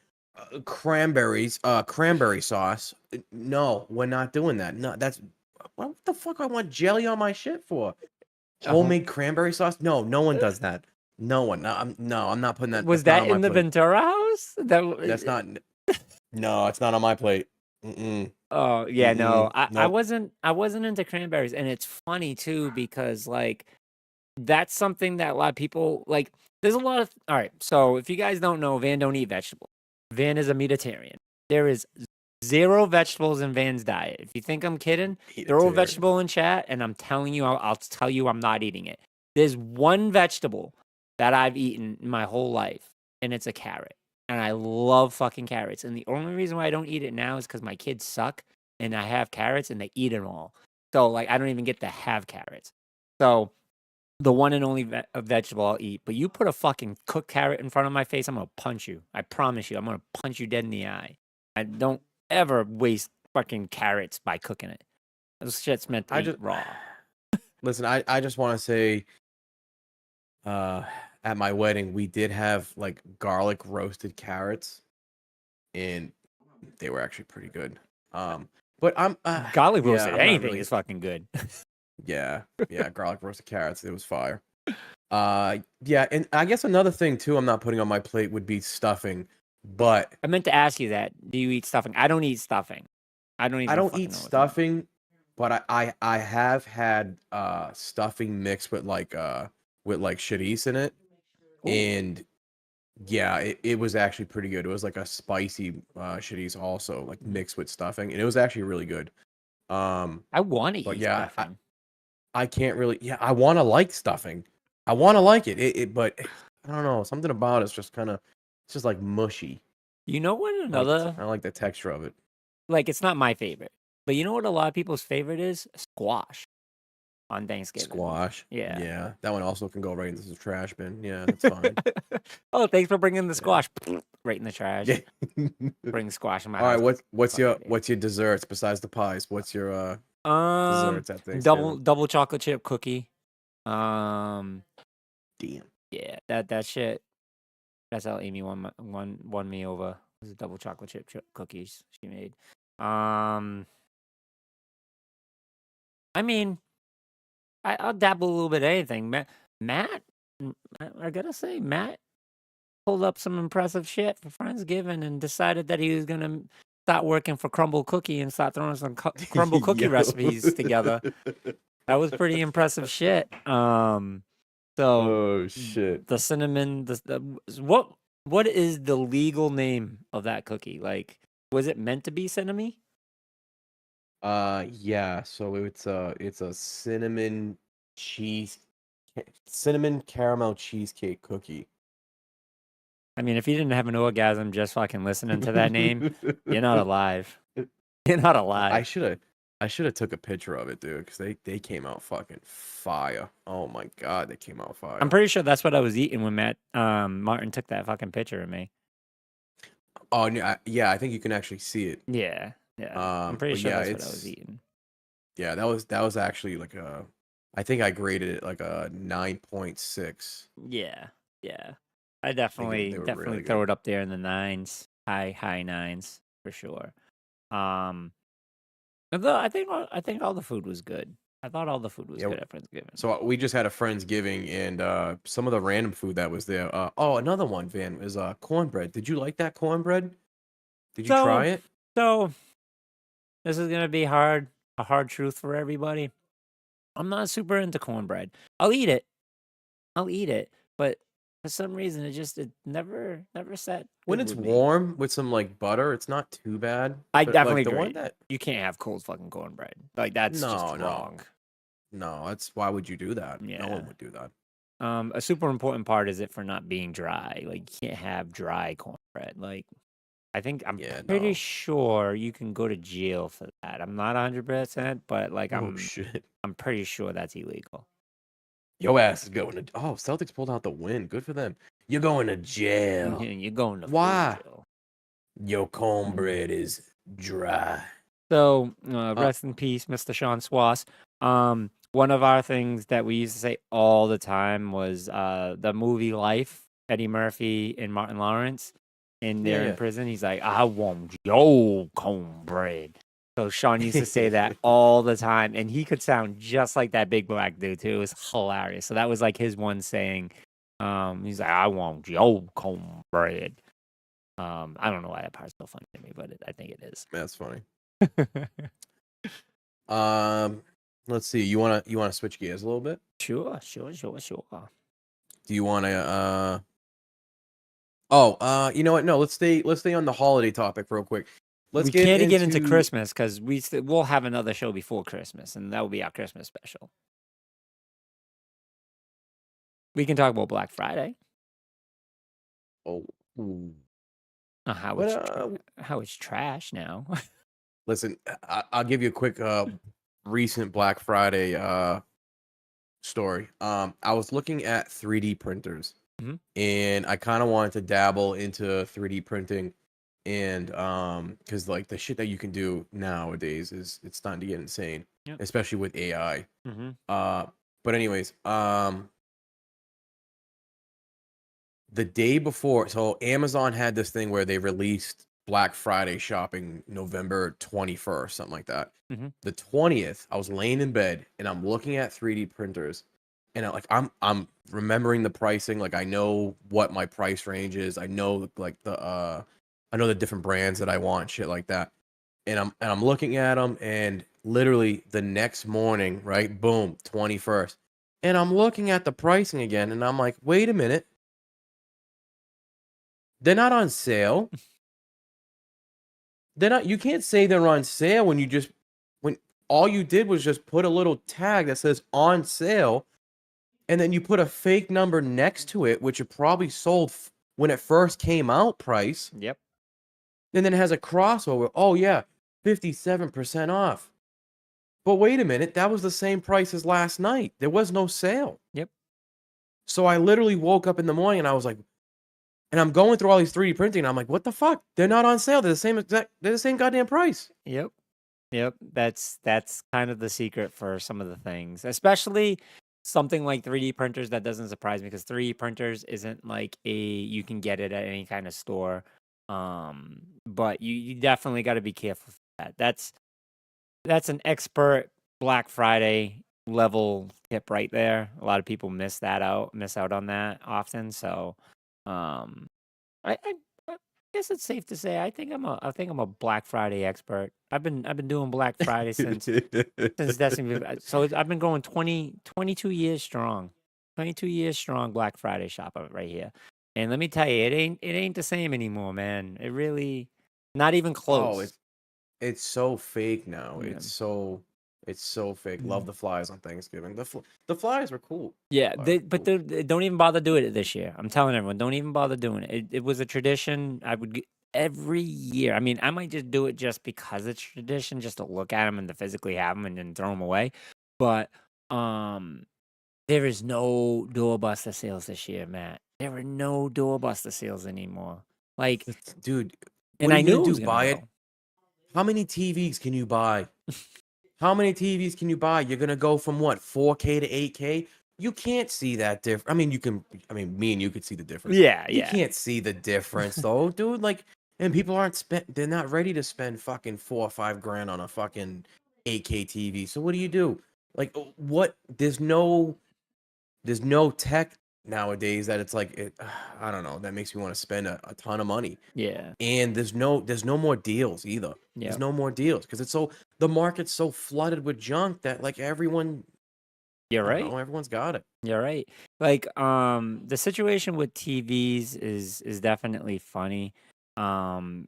[SPEAKER 3] cranberry sauce. No, we're not doing that. No, that's what the fuck I want jelly on my shit for? Homemade cranberry sauce? No, no one does that. No one. I'm not putting that.
[SPEAKER 4] Was
[SPEAKER 3] that's
[SPEAKER 4] that
[SPEAKER 3] not on
[SPEAKER 4] in
[SPEAKER 3] my
[SPEAKER 4] the
[SPEAKER 3] plate.
[SPEAKER 4] Ventura house?
[SPEAKER 3] That's not. No, it's not on my plate.
[SPEAKER 4] Oh yeah, no. I
[SPEAKER 3] Nope.
[SPEAKER 4] wasn't into cranberries, and it's funny too because like that's something that a lot of people like. There's a lot of all right. So if you guys don't know, Van don't eat vegetables. Van is a meatitarian. There is 0 vegetables in Van's diet. If you think I'm kidding, throw a
[SPEAKER 3] Meatitarian.
[SPEAKER 4] vegetable in chat, and I'm telling you, I'll tell you I'm not eating it. There's one vegetable that I've eaten my whole life, and it's a carrot. And I love fucking carrots. And the only reason why I don't eat it now is because my kids suck and I have carrots and they eat it all. So, like, I don't even get to have carrots. So, the one and only vegetable I'll eat. But you put a fucking cooked carrot in front of my face, I'm going to punch you. I promise you, I'm going to punch you dead in the eye. I don't ever waste fucking carrots by cooking it. This shit's meant to eat raw.
[SPEAKER 3] Listen, I just want to say, at my wedding, we did have like garlic roasted carrots, and they were actually pretty good. But I'm
[SPEAKER 4] garlic roasted
[SPEAKER 3] I'm not
[SPEAKER 4] anything
[SPEAKER 3] really-
[SPEAKER 4] is fucking good.
[SPEAKER 3] yeah, garlic roasted carrots. It was fire. Yeah, and I guess another thing too I'm not putting on my plate would be stuffing, but
[SPEAKER 4] I meant to ask you that. Do you eat stuffing? I don't eat stuffing. I don't
[SPEAKER 3] I
[SPEAKER 4] fucking
[SPEAKER 3] don't
[SPEAKER 4] know
[SPEAKER 3] eat
[SPEAKER 4] what's in it.
[SPEAKER 3] stuffing, but I have had stuffing mixed with like chorizo in it,
[SPEAKER 4] Ooh.
[SPEAKER 3] and Yeah, it was actually pretty good. It was like a spicy shitties also, like mixed with stuffing, and it was actually really good. Um,
[SPEAKER 4] I want to
[SPEAKER 3] but
[SPEAKER 4] eat
[SPEAKER 3] yeah,
[SPEAKER 4] stuffing.
[SPEAKER 3] I can't really. Yeah, I want to like stuffing. I want to like it, but I don't know. Something about it's just kind of, it's just like mushy.
[SPEAKER 4] You know what
[SPEAKER 3] I like
[SPEAKER 4] another
[SPEAKER 3] I don't like the texture of it.
[SPEAKER 4] like it's not my favorite, but you know what a lot of people's favorite is? Squash on Thanksgiving.
[SPEAKER 3] Squash.
[SPEAKER 4] Yeah.
[SPEAKER 3] Yeah, that one also can go right into the trash bin. Yeah, that's fine.
[SPEAKER 4] Oh, thanks for bringing the
[SPEAKER 3] Yeah.
[SPEAKER 4] squash right in the trash.
[SPEAKER 3] Yeah.
[SPEAKER 4] Bring squash in my
[SPEAKER 3] All right,
[SPEAKER 4] house.
[SPEAKER 3] what's
[SPEAKER 4] Fuck
[SPEAKER 3] your
[SPEAKER 4] it.
[SPEAKER 3] what's your desserts besides the pies? What's your
[SPEAKER 4] Um,
[SPEAKER 3] desserts at Thanksgiving?
[SPEAKER 4] double chocolate chip cookie. Um,
[SPEAKER 3] Damn.
[SPEAKER 4] yeah, that shit. That's how Amy won me over. It was a double chocolate chip cookies she made. I mean, I'll dabble a little bit of anything. Matt, I gotta say, Matt pulled up some impressive shit for Friendsgiving and decided that he was gonna start working for Crumble Cookie and start throwing some Crumble Cookie
[SPEAKER 3] Yo.
[SPEAKER 4] recipes together. That was pretty impressive shit. So
[SPEAKER 3] Oh shit.
[SPEAKER 4] the cinnamon, what is the legal name of that cookie? Like, was it meant to be cinnamon?
[SPEAKER 3] Yeah, so it's a cinnamon caramel cheesecake cookie.
[SPEAKER 4] I mean, if you didn't have an orgasm just fucking listening to that name, you're not alive. You're not alive.
[SPEAKER 3] I should have took a picture of it, dude, because they came out fucking fire. Oh my god, they came out fire.
[SPEAKER 4] I'm pretty sure that's what I was eating when Matt Martin took that fucking picture of me.
[SPEAKER 3] Oh yeah, I think you can actually see it.
[SPEAKER 4] Yeah. I'm pretty
[SPEAKER 3] but
[SPEAKER 4] sure
[SPEAKER 3] yeah,
[SPEAKER 4] that's what I was eating.
[SPEAKER 3] Yeah, that was actually like I think I graded it like a 9.6.
[SPEAKER 4] Yeah. I
[SPEAKER 3] they
[SPEAKER 4] definitely
[SPEAKER 3] were
[SPEAKER 4] definitely
[SPEAKER 3] really
[SPEAKER 4] throw
[SPEAKER 3] good.
[SPEAKER 4] it up there in the nines, high nines for sure. Although I think all the food was good. I thought all the food was
[SPEAKER 3] Yeah,
[SPEAKER 4] good at Friendsgiving.
[SPEAKER 3] so we just had a Friendsgiving, and some of the random food that was there. Oh, another one, Van, is cornbread. Did you like that cornbread? Did you try it?
[SPEAKER 4] So this is gonna be a hard truth for everybody. I'm not super into cornbread. I'll eat it, but for some reason it never sat
[SPEAKER 3] When
[SPEAKER 4] good
[SPEAKER 3] it's
[SPEAKER 4] with me.
[SPEAKER 3] warm with some like butter, it's not too bad.
[SPEAKER 4] I
[SPEAKER 3] But
[SPEAKER 4] definitely
[SPEAKER 3] like the
[SPEAKER 4] agree.
[SPEAKER 3] one that
[SPEAKER 4] You can't have cold fucking cornbread. Like that's just
[SPEAKER 3] no,
[SPEAKER 4] wrong.
[SPEAKER 3] no, that's why would you do that? No
[SPEAKER 4] Yeah.
[SPEAKER 3] one would do that.
[SPEAKER 4] A super important part is it for not being dry. Like you can't have dry cornbread. Like I'm
[SPEAKER 3] Yeah,
[SPEAKER 4] pretty
[SPEAKER 3] no.
[SPEAKER 4] sure you can go to jail for that. I'm not 100%, but like
[SPEAKER 3] Oh shit.
[SPEAKER 4] I'm pretty sure that's illegal.
[SPEAKER 3] Your ass is going to. Oh, Celtics pulled out the win. Good for them. You're going to jail.
[SPEAKER 4] You're going to food
[SPEAKER 3] Why?
[SPEAKER 4] jail.
[SPEAKER 3] Your cornbread is dry.
[SPEAKER 4] So rest in peace, Mr. Sean Swass. One of our things that we used to say all the time was the movie Life, Eddie Murphy and Martin Lawrence. And they're
[SPEAKER 3] Yeah.
[SPEAKER 4] in prison. He's like, I want your cornbread. So Sean used to say that all the time. And he could sound just like that big black dude, too. It was hilarious. So that was like his one saying. He's like, I want your cornbread. I don't know why that part's so funny to me, but I think it is.
[SPEAKER 3] That's funny. Let's see. You wanna switch gears a little bit?
[SPEAKER 4] Sure.
[SPEAKER 3] Do you wanna you know what? No, let's stay on the holiday topic real quick.
[SPEAKER 4] We can't get into Christmas because we'll have another show before Christmas, and that will be our Christmas special. We can talk about Black Friday.
[SPEAKER 3] Oh. Ooh.
[SPEAKER 4] How it's trash now.
[SPEAKER 3] Listen, I'll give you a quick recent Black Friday story. I was looking at 3D printers, and I kind of wanted to dabble into 3D printing, and because like the shit that you can do nowadays it's starting to get insane, especially with AI. But anyways, the day before, so Amazon had this thing where they released Black Friday shopping November 21st, something like that. The 20th, I was laying in bed and I'm looking at 3D printers, and I'm remembering the pricing. Like I know what my price range is. I know like I know the different brands that I want, shit like that. And I'm looking at them, and literally the next morning, right? Boom, 21st. And I'm looking at the pricing again, and I'm like, wait a minute. They're not on sale. They're not. You can't say they're on sale when all you did was just put a little tag that says on sale, and then you put a fake number next to it, which it probably sold when it first came out price,
[SPEAKER 4] Yep.
[SPEAKER 3] and then it has a crossover. Oh yeah, 57% off. But wait a minute, that was the same price as last night. There was no sale.
[SPEAKER 4] Yep.
[SPEAKER 3] So I literally woke up in the morning and I was like, and I'm going through all these 3D printing, and I'm like, what the fuck? They're not on sale. They're the same goddamn price.
[SPEAKER 4] Yep. Yep. That's kind of the secret for some of the things, especially something like 3D printers. That doesn't surprise me because 3D printers isn't like you can get it at any kind of store. But you definitely got to be careful for that. That's an expert Black Friday level tip right there. A lot of people miss out on that often. So, I guess it's safe to say I think I'm a Black Friday expert. I've been doing Black Friday since Destiny. So I've been going 22 years strong. 22 years strong Black Friday shopper right here. And let me tell you, it ain't the same anymore, man. It really not even close.
[SPEAKER 3] It's so fake now.
[SPEAKER 4] Yeah.
[SPEAKER 3] It's so fake. Love the flies on Thanksgiving. The flies were cool.
[SPEAKER 4] Yeah,
[SPEAKER 3] Flies were cool.
[SPEAKER 4] they don't even bother doing it this year. I'm telling everyone, don't even bother doing it. It was a tradition. I would every year. I mean, I might just do it just because it's tradition, just to look at them and to physically have them and then throw them away. But there is no doorbuster sales this year, Matt. There are no doorbuster sales anymore. Like,
[SPEAKER 3] Dude,
[SPEAKER 4] and
[SPEAKER 3] what are
[SPEAKER 4] I
[SPEAKER 3] you
[SPEAKER 4] knew
[SPEAKER 3] gonna
[SPEAKER 4] it
[SPEAKER 3] do?
[SPEAKER 4] was gonna
[SPEAKER 3] Buy it?
[SPEAKER 4] go.
[SPEAKER 3] How many TVs can you buy? How many TVs can you buy? You're gonna go from what, 4K to 8K? You can't see that difference. I mean, you can. I mean, me and you could see the difference.
[SPEAKER 4] Yeah,
[SPEAKER 3] You
[SPEAKER 4] yeah.
[SPEAKER 3] can't see the difference though, dude. Like, and people they're not ready to spend fucking $4 or $5 on a fucking 8K TV. So what do? Like, what? There's no tech nowadays that it's like I don't know, that makes me want to spend a ton of money.
[SPEAKER 4] Yeah.
[SPEAKER 3] And there's no more deals either.
[SPEAKER 4] Yeah.
[SPEAKER 3] There's no more deals because the market's so flooded with junk that like everyone,
[SPEAKER 4] You're
[SPEAKER 3] I don't
[SPEAKER 4] right.
[SPEAKER 3] know, everyone's got it.
[SPEAKER 4] You're right. Like, the situation with TVs is definitely funny.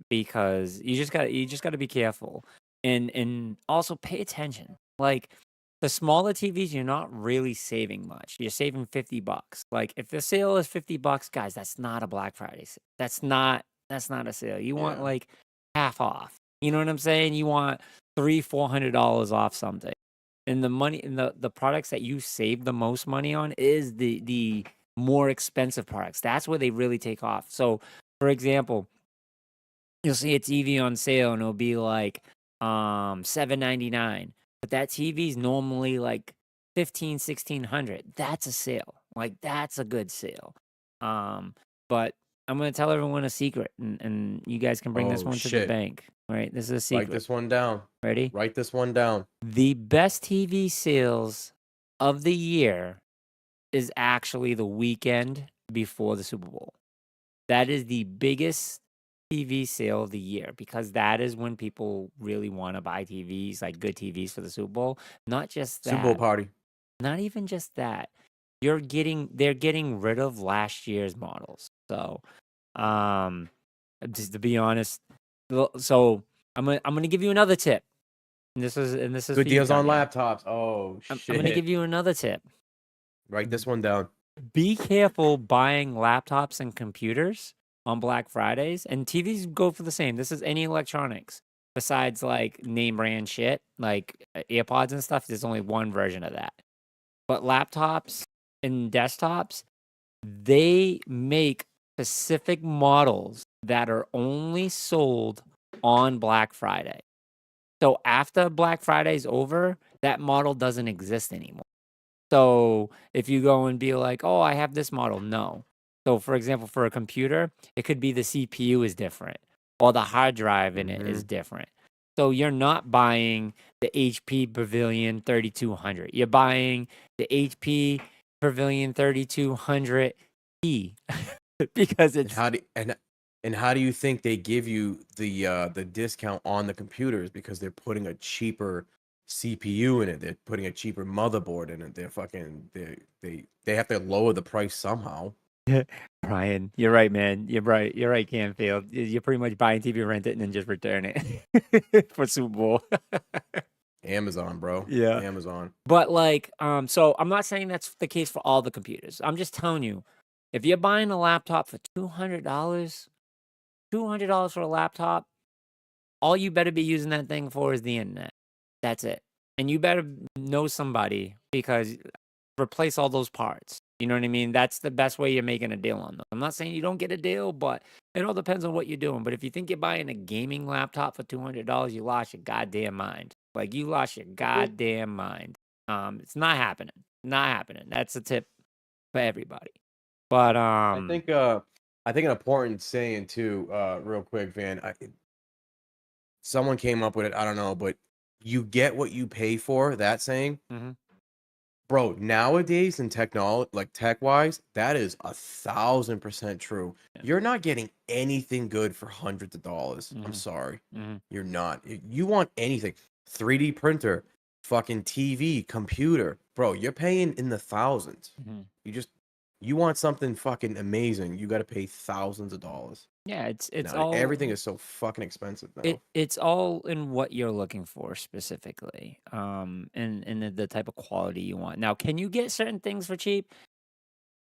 [SPEAKER 4] Because you just got to be careful and also pay attention. Like, the smaller TVs, you're not really saving much. You're saving $50. Like, if the sale is $50, guys, that's not a Black Friday sale. That's not a sale. You want
[SPEAKER 3] Yeah.
[SPEAKER 4] like half off. You know what I'm saying? You want $300-$400 off something. And the money and the products that you save the most money on is the more expensive products. That's where they really take off. So, for example, you'll see a TV on sale and it'll be like $799, but that TV is normally like $1,500-$1,600. That's a sale. Like, that's a good sale. But I'm gonna tell everyone a secret, and you guys can bring this
[SPEAKER 3] Oh,
[SPEAKER 4] one to the
[SPEAKER 3] shit.
[SPEAKER 4] bank. All right, this is a
[SPEAKER 3] Write
[SPEAKER 4] secret.
[SPEAKER 3] this one down.
[SPEAKER 4] Ready?
[SPEAKER 3] Write this one down.
[SPEAKER 4] The best TV sales of the year is actually the weekend before the Super Bowl. That is the biggest TV sale of the year because that is when people really want to buy TVs, like good TVs for the Super Bowl. Not just that.
[SPEAKER 3] Super Bowl party.
[SPEAKER 4] Not even just that. They're getting rid of last year's models. So, just to be honest, so I'm gonna give you another tip. And this is
[SPEAKER 3] Good
[SPEAKER 4] for you,
[SPEAKER 3] deals on
[SPEAKER 4] Tanya.
[SPEAKER 3] laptops. Oh
[SPEAKER 4] I'm
[SPEAKER 3] shit.
[SPEAKER 4] gonna give you another tip.
[SPEAKER 3] Write this one down.
[SPEAKER 4] Be careful buying laptops and computers on Black Fridays, and TVs go for the same. This is any electronics besides like name brand shit, like AirPods and stuff. There's only one version of that. But laptops and desktops, they make specific models that are only sold on Black Friday. So after Black Friday's over, that model doesn't exist anymore. So if you go and be like, oh, I have this model, no. So for example, for a computer, it could be the CPU is different or the hard drive in it is different. So you're not buying the HP Pavilion 3200. You're buying the HP Pavilion 3200E because
[SPEAKER 3] And
[SPEAKER 4] it's
[SPEAKER 3] how do you think they give you the discount on the computers? Because they're putting a cheaper CPU in it. They're putting a cheaper motherboard in it. They're fucking they have to lower the price somehow.
[SPEAKER 4] Brian, you're right, man. You're right. You're right, Canfield. You're pretty much buying TV, rent it, and then just return it for Super Bowl.
[SPEAKER 3] Amazon, bro.
[SPEAKER 4] Yeah.
[SPEAKER 3] Amazon.
[SPEAKER 4] But like, so I'm not saying that's the case for all the computers. I'm just telling you, if you're buying a laptop for $200 for a laptop, all you better be using that thing for is the internet. That's it. And you better know somebody because replace all those parts. You know what I mean? That's the best way you're making a deal on them. I'm not saying you don't get a deal, but it all depends on what you're doing. But if you think you're buying a gaming laptop for $200, you lost your goddamn mind. Like you lost your goddamn mind. It's not happening. Not happening. That's a tip for everybody. But
[SPEAKER 3] I think an important saying too, real quick, Van. Someone came up with it. I don't know, but you get what you pay for. That saying,
[SPEAKER 4] Mhm.
[SPEAKER 3] bro. Nowadays in technology, like tech wise, that is 1,000% true.
[SPEAKER 4] Yeah.
[SPEAKER 3] You're not getting anything good for hundreds of dollars. I'm
[SPEAKER 4] Mhm.
[SPEAKER 3] sorry,
[SPEAKER 4] Mhm.
[SPEAKER 3] you're not. You want anything, 3D printer, fucking TV, computer, bro. You're paying in the thousands.
[SPEAKER 4] Mhm.
[SPEAKER 3] You want something fucking amazing, you got to pay thousands of dollars.
[SPEAKER 4] Yeah, it's
[SPEAKER 3] Now,
[SPEAKER 4] all
[SPEAKER 3] everything is so fucking expensive now.
[SPEAKER 4] it's all in what you're looking for specifically, and the type of quality you want. Now, can you get certain things for cheap?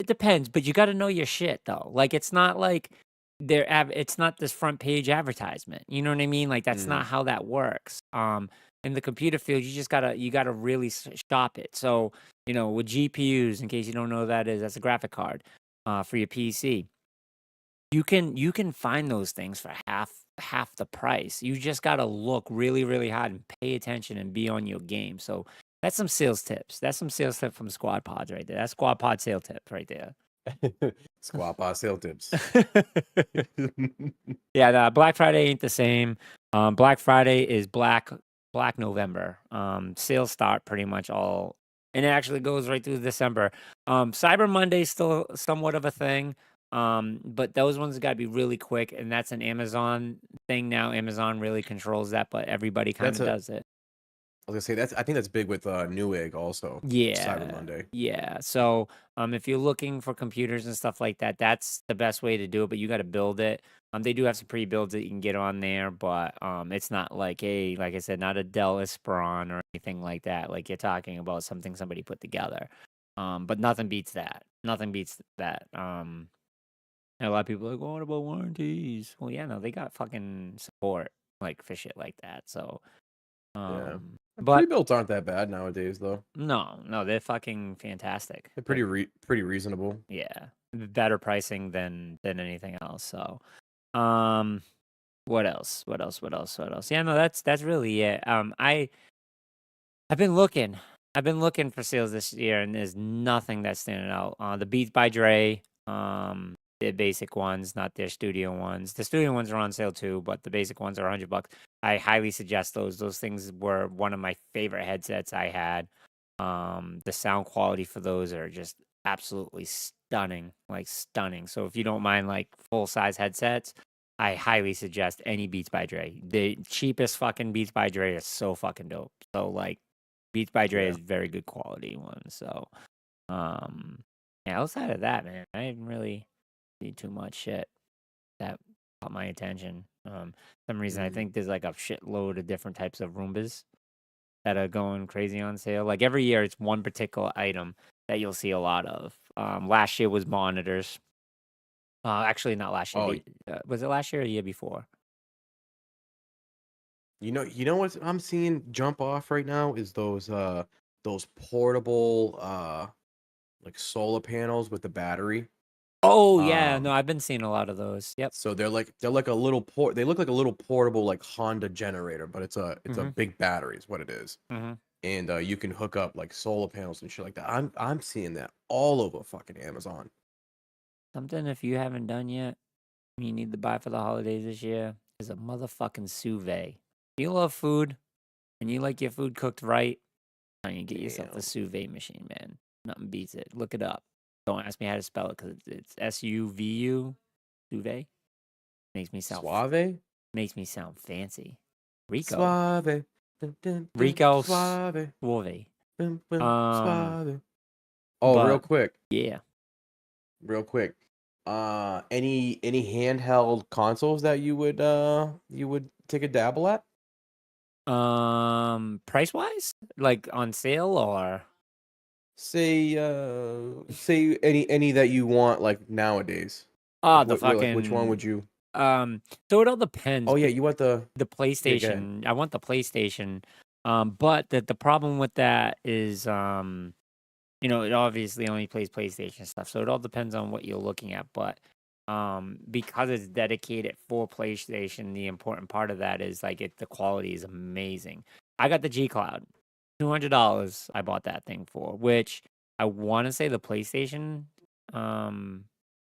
[SPEAKER 4] It depends, but you got to know your shit though. Like it's not like it's not this front page advertisement. You know what I mean? Like that's not how that works. In the computer field, you gotta really shop it. So with GPUs, in case you don't know what that is, that's a graphic card for your PC. You can find those things for half the price. You just gotta look really, really hard and pay attention and be on your game. So that's some sales tips. That's some sales tip from Squad Pods right there. That's Squad Pod sale tip right there.
[SPEAKER 3] Squad Pod sale tips.
[SPEAKER 4] Yeah, Black Friday ain't the same. Black Friday is Black November. Sales start pretty much all, and it actually goes right through December. Cyber Monday is still somewhat of a thing. But those ones got to be really quick, and that's an Amazon thing now. Amazon really controls that, but everybody kind of does it.
[SPEAKER 3] I was gonna say I think that's big with Newegg also.
[SPEAKER 4] Yeah,
[SPEAKER 3] Cyber Monday.
[SPEAKER 4] Yeah. So, if you're looking for computers and stuff like that, that's the best way to do it. But you got to build it. They do have some pre-builds that you can get on there, but it's not like like I said, not a Dell Inspiron or anything like that. Like you're talking about something somebody put together. But nothing beats that. Nothing beats that. And a lot of people are like, what about warranties? Well, yeah, no, they got fucking support like for shit like that. So,
[SPEAKER 3] Yeah.
[SPEAKER 4] but
[SPEAKER 3] Pre-builts aren't that bad nowadays, though.
[SPEAKER 4] no, they're fucking fantastic.
[SPEAKER 3] They're pretty reasonable.
[SPEAKER 4] Yeah, better pricing than anything else. So, what else? Yeah, no, that's really it. I've been looking for sales this year, and there's nothing that's standing out. The Beats by Dre, the basic ones, not their studio ones. The studio ones are on sale too, but the basic ones are $100. I highly suggest those. Those things were one of my favorite headsets I had. The sound quality for those are just absolutely stunning, like stunning. So if you don't mind like full size headsets, I highly suggest any Beats by Dre. The cheapest fucking Beats by Dre is so fucking dope. So like Beats by Dre is very good quality one. So yeah, outside of that, man, I didn't really see too much shit that caught my attention. Some reason I think there's like a shitload of different types of Roombas that are going crazy on sale. Like every year, it's one particular item that you'll see a lot of. Last year was monitors. Actually, not last year. Was it last year or the year before?
[SPEAKER 3] You know what I'm seeing jump off right now is those portable like solar panels with the battery.
[SPEAKER 4] Oh yeah, no, I've been seeing a lot of those. Yep.
[SPEAKER 3] So they're like a little they look like a little portable like Honda generator, but it's a big battery is what it is. And you can hook up like solar panels and shit like that. I'm seeing that all over fucking Amazon.
[SPEAKER 4] Something if you haven't done yet, you need to buy for the holidays this year is a motherfucking sous vide. If you love food and you like your food cooked right, you get yourself a sous vide machine, man. Nothing beats it. Look it up. Don't ask me how to spell it because it's SUVU. Sous vide. Makes me sound
[SPEAKER 3] Suave.
[SPEAKER 4] Makes me sound fancy. Rico.
[SPEAKER 3] Suave.
[SPEAKER 4] Rico.
[SPEAKER 3] Suave.
[SPEAKER 4] Suave.
[SPEAKER 3] Suave. Oh, real quick.
[SPEAKER 4] Yeah.
[SPEAKER 3] real quick. Any handheld consoles that you would take a dabble at?
[SPEAKER 4] Price wise, like on sale or
[SPEAKER 3] Say any that you want like nowadays.
[SPEAKER 4] the
[SPEAKER 3] Like which one
[SPEAKER 4] fucking
[SPEAKER 3] would you?
[SPEAKER 4] so it all depends.
[SPEAKER 3] Oh yeah, you want the
[SPEAKER 4] The
[SPEAKER 3] yeah, go ahead.
[SPEAKER 4] PlayStation, I want the PlayStation. But the problem with that is it obviously only plays PlayStation stuff. So it all depends on what you're looking at. But because it's dedicated for PlayStation, the important part of that is like the quality is amazing. I got the G Cloud. $200 I bought that thing for, which I want to say the PlayStation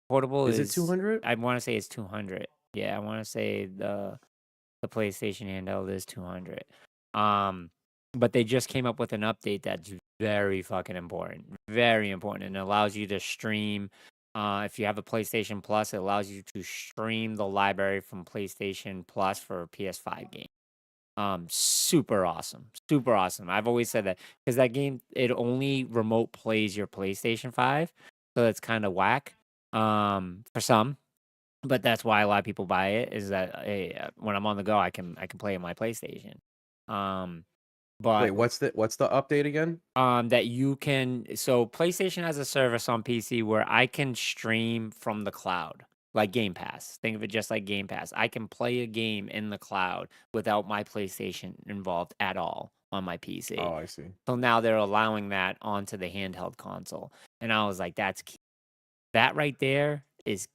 [SPEAKER 4] portable
[SPEAKER 3] Is it
[SPEAKER 4] is
[SPEAKER 3] 200?
[SPEAKER 4] I want to say it's 200. Yeah, I want to say the PlayStation handheld is 200. But they just came up with an update that's very fucking important. Very important, and it allows you to stream if you have a PlayStation Plus, it allows you to stream the library from PlayStation Plus for PS5 games. Super awesome. Super awesome. I've always said that because that game, it only remote plays your PlayStation 5. So that's kind of whack for some. But that's why a lot of people buy it is that hey, when I'm on the go, I can play on my PlayStation.
[SPEAKER 3] Wait,
[SPEAKER 4] But
[SPEAKER 3] what's the update again?
[SPEAKER 4] that you can so PlayStation has a service on PC where I can stream from the cloud, like Game Pass. Think of it just like Game Pass. I can play a game in the cloud without my PlayStation involved at all on my PC.
[SPEAKER 3] Oh, I see.
[SPEAKER 4] So now they're allowing that onto the handheld console. And I was like, that's key. That right there is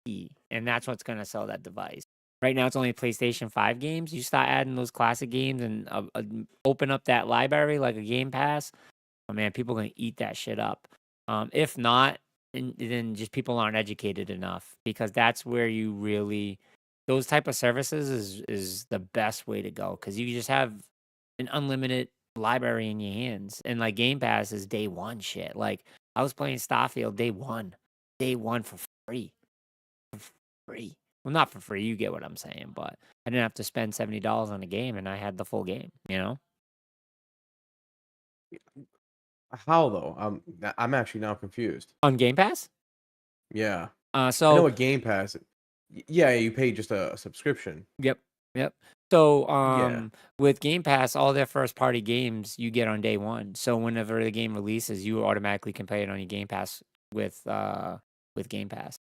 [SPEAKER 4] key. And that's what's going to sell that device. Right now, it's only PlayStation 5 games. You start adding those classic games and open up that library like a Game Pass. Oh, man, people are going to eat that shit up. If not, then just people aren't educated enough because that's where you really, those type of services is the best way to go because you just have an unlimited library in your hands. And like Game Pass is day one shit. Like I was playing Starfield day one for free. For free. Well, not for free. You get what I'm saying, but I didn't have to spend $70 on a game, and I had the full game.
[SPEAKER 3] How though? I'm actually now confused.
[SPEAKER 4] On Game Pass.
[SPEAKER 3] Yeah. I know
[SPEAKER 4] So
[SPEAKER 3] a Game Pass. Yeah, you pay just a subscription.
[SPEAKER 4] yep. So
[SPEAKER 3] Yeah.
[SPEAKER 4] with Game Pass, all their first party games you get on day one. So whenever the game releases, you automatically can play it on your Game Pass with Game Pass.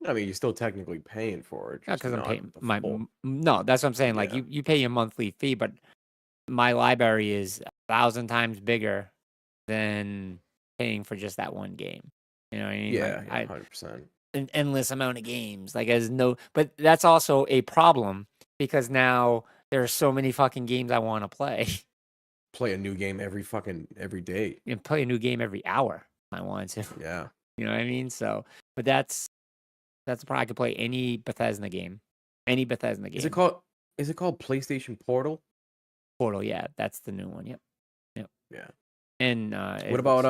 [SPEAKER 3] I mean, you're still technically paying for it,
[SPEAKER 4] Not
[SPEAKER 3] just
[SPEAKER 4] because I'm
[SPEAKER 3] not
[SPEAKER 4] paying
[SPEAKER 3] the
[SPEAKER 4] my
[SPEAKER 3] full.
[SPEAKER 4] no. That's what I'm saying. Like
[SPEAKER 3] Yeah.
[SPEAKER 4] you pay your monthly fee, but my library is 1,000 times bigger than paying for just that one game. You know what I mean?
[SPEAKER 3] Yeah,
[SPEAKER 4] Like
[SPEAKER 3] yeah, 100%.
[SPEAKER 4] an endless amount of games. Like as no, but that's also a problem because now there are so many fucking games I want to play
[SPEAKER 3] Play a new game every day.
[SPEAKER 4] and play a new game every hour I want to.
[SPEAKER 3] Yeah.
[SPEAKER 4] You know what I mean? So, but that's the problem. I could play any Bethesda game, any Bethesda game.
[SPEAKER 3] Is it called PlayStation Portal?
[SPEAKER 4] Portal? Yeah, that's the new one. Yep.
[SPEAKER 3] Yeah.
[SPEAKER 4] And
[SPEAKER 3] What about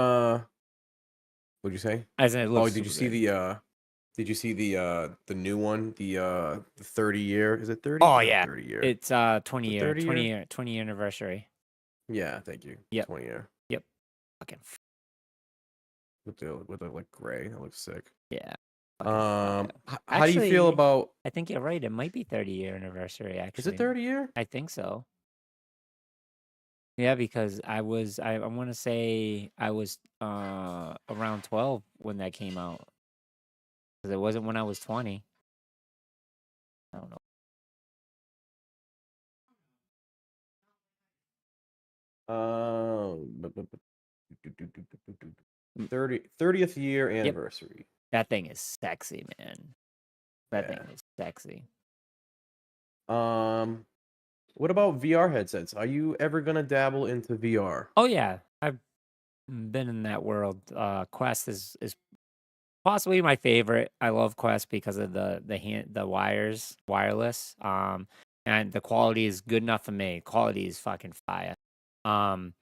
[SPEAKER 3] what'd you say?
[SPEAKER 4] As in it
[SPEAKER 3] Oh,
[SPEAKER 4] looks
[SPEAKER 3] did you
[SPEAKER 4] super
[SPEAKER 3] see
[SPEAKER 4] good.
[SPEAKER 3] the new one? The 30-year, is it 30?
[SPEAKER 4] Oh
[SPEAKER 3] Not
[SPEAKER 4] yeah,
[SPEAKER 3] 30 year.
[SPEAKER 4] it's 20
[SPEAKER 3] The
[SPEAKER 4] year,
[SPEAKER 3] 30 year?
[SPEAKER 4] 20 year anniversary.
[SPEAKER 3] Yeah, thank you.
[SPEAKER 4] Yep.
[SPEAKER 3] 20 year.
[SPEAKER 4] Yep. Fucking
[SPEAKER 3] With the like gray. That looks sick.
[SPEAKER 4] yeah. fucking fire.
[SPEAKER 3] How do you feel
[SPEAKER 4] Actually,
[SPEAKER 3] about
[SPEAKER 4] I think you're right. It might be 30-year anniversary.
[SPEAKER 3] is
[SPEAKER 4] Actually,
[SPEAKER 3] it 30 year?
[SPEAKER 4] I think so. Yeah, because I want to say I was around 12 when that came out. Because it wasn't when I was 20. I don't know.
[SPEAKER 3] But 30th year anniversary.
[SPEAKER 4] That thing is sexy, man. That
[SPEAKER 3] Yeah.
[SPEAKER 4] thing is sexy.
[SPEAKER 3] What about VR headsets? Are you ever gonna dabble into VR?
[SPEAKER 4] Oh yeah, I've been in that world. Quest is possibly my favorite. I love Quest because of the wireless. And the quality is good enough for me. Quality is fucking fire. I'm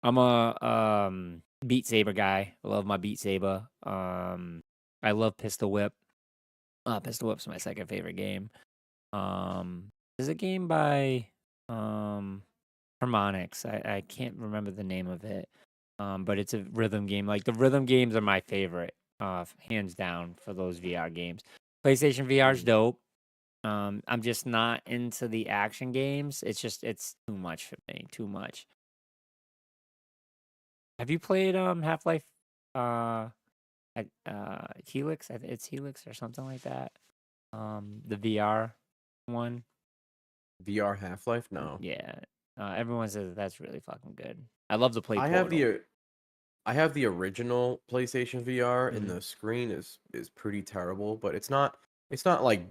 [SPEAKER 4] a Beat Saber guy. I love my Beat Saber. I love Pistol Whip. Pistol Whip's my second favorite game. There's a game by Harmonix. I can't remember the name of it. But it's a rhythm game. Like the rhythm games are my favorite. hands down for those VR games. PlayStation VR is dope. I'm just not into the action games. It's too much for me. Too much. Have you played Half-Life Helix? It's Helix or something like that. The VR one.
[SPEAKER 3] VR Half-Life? No.
[SPEAKER 4] Yeah. Everyone says that's really fucking good. I love to play
[SPEAKER 3] I
[SPEAKER 4] Portal.
[SPEAKER 3] have the original PlayStation VR, and
[SPEAKER 4] Mhm.
[SPEAKER 3] the screen is pretty terrible, but it's not like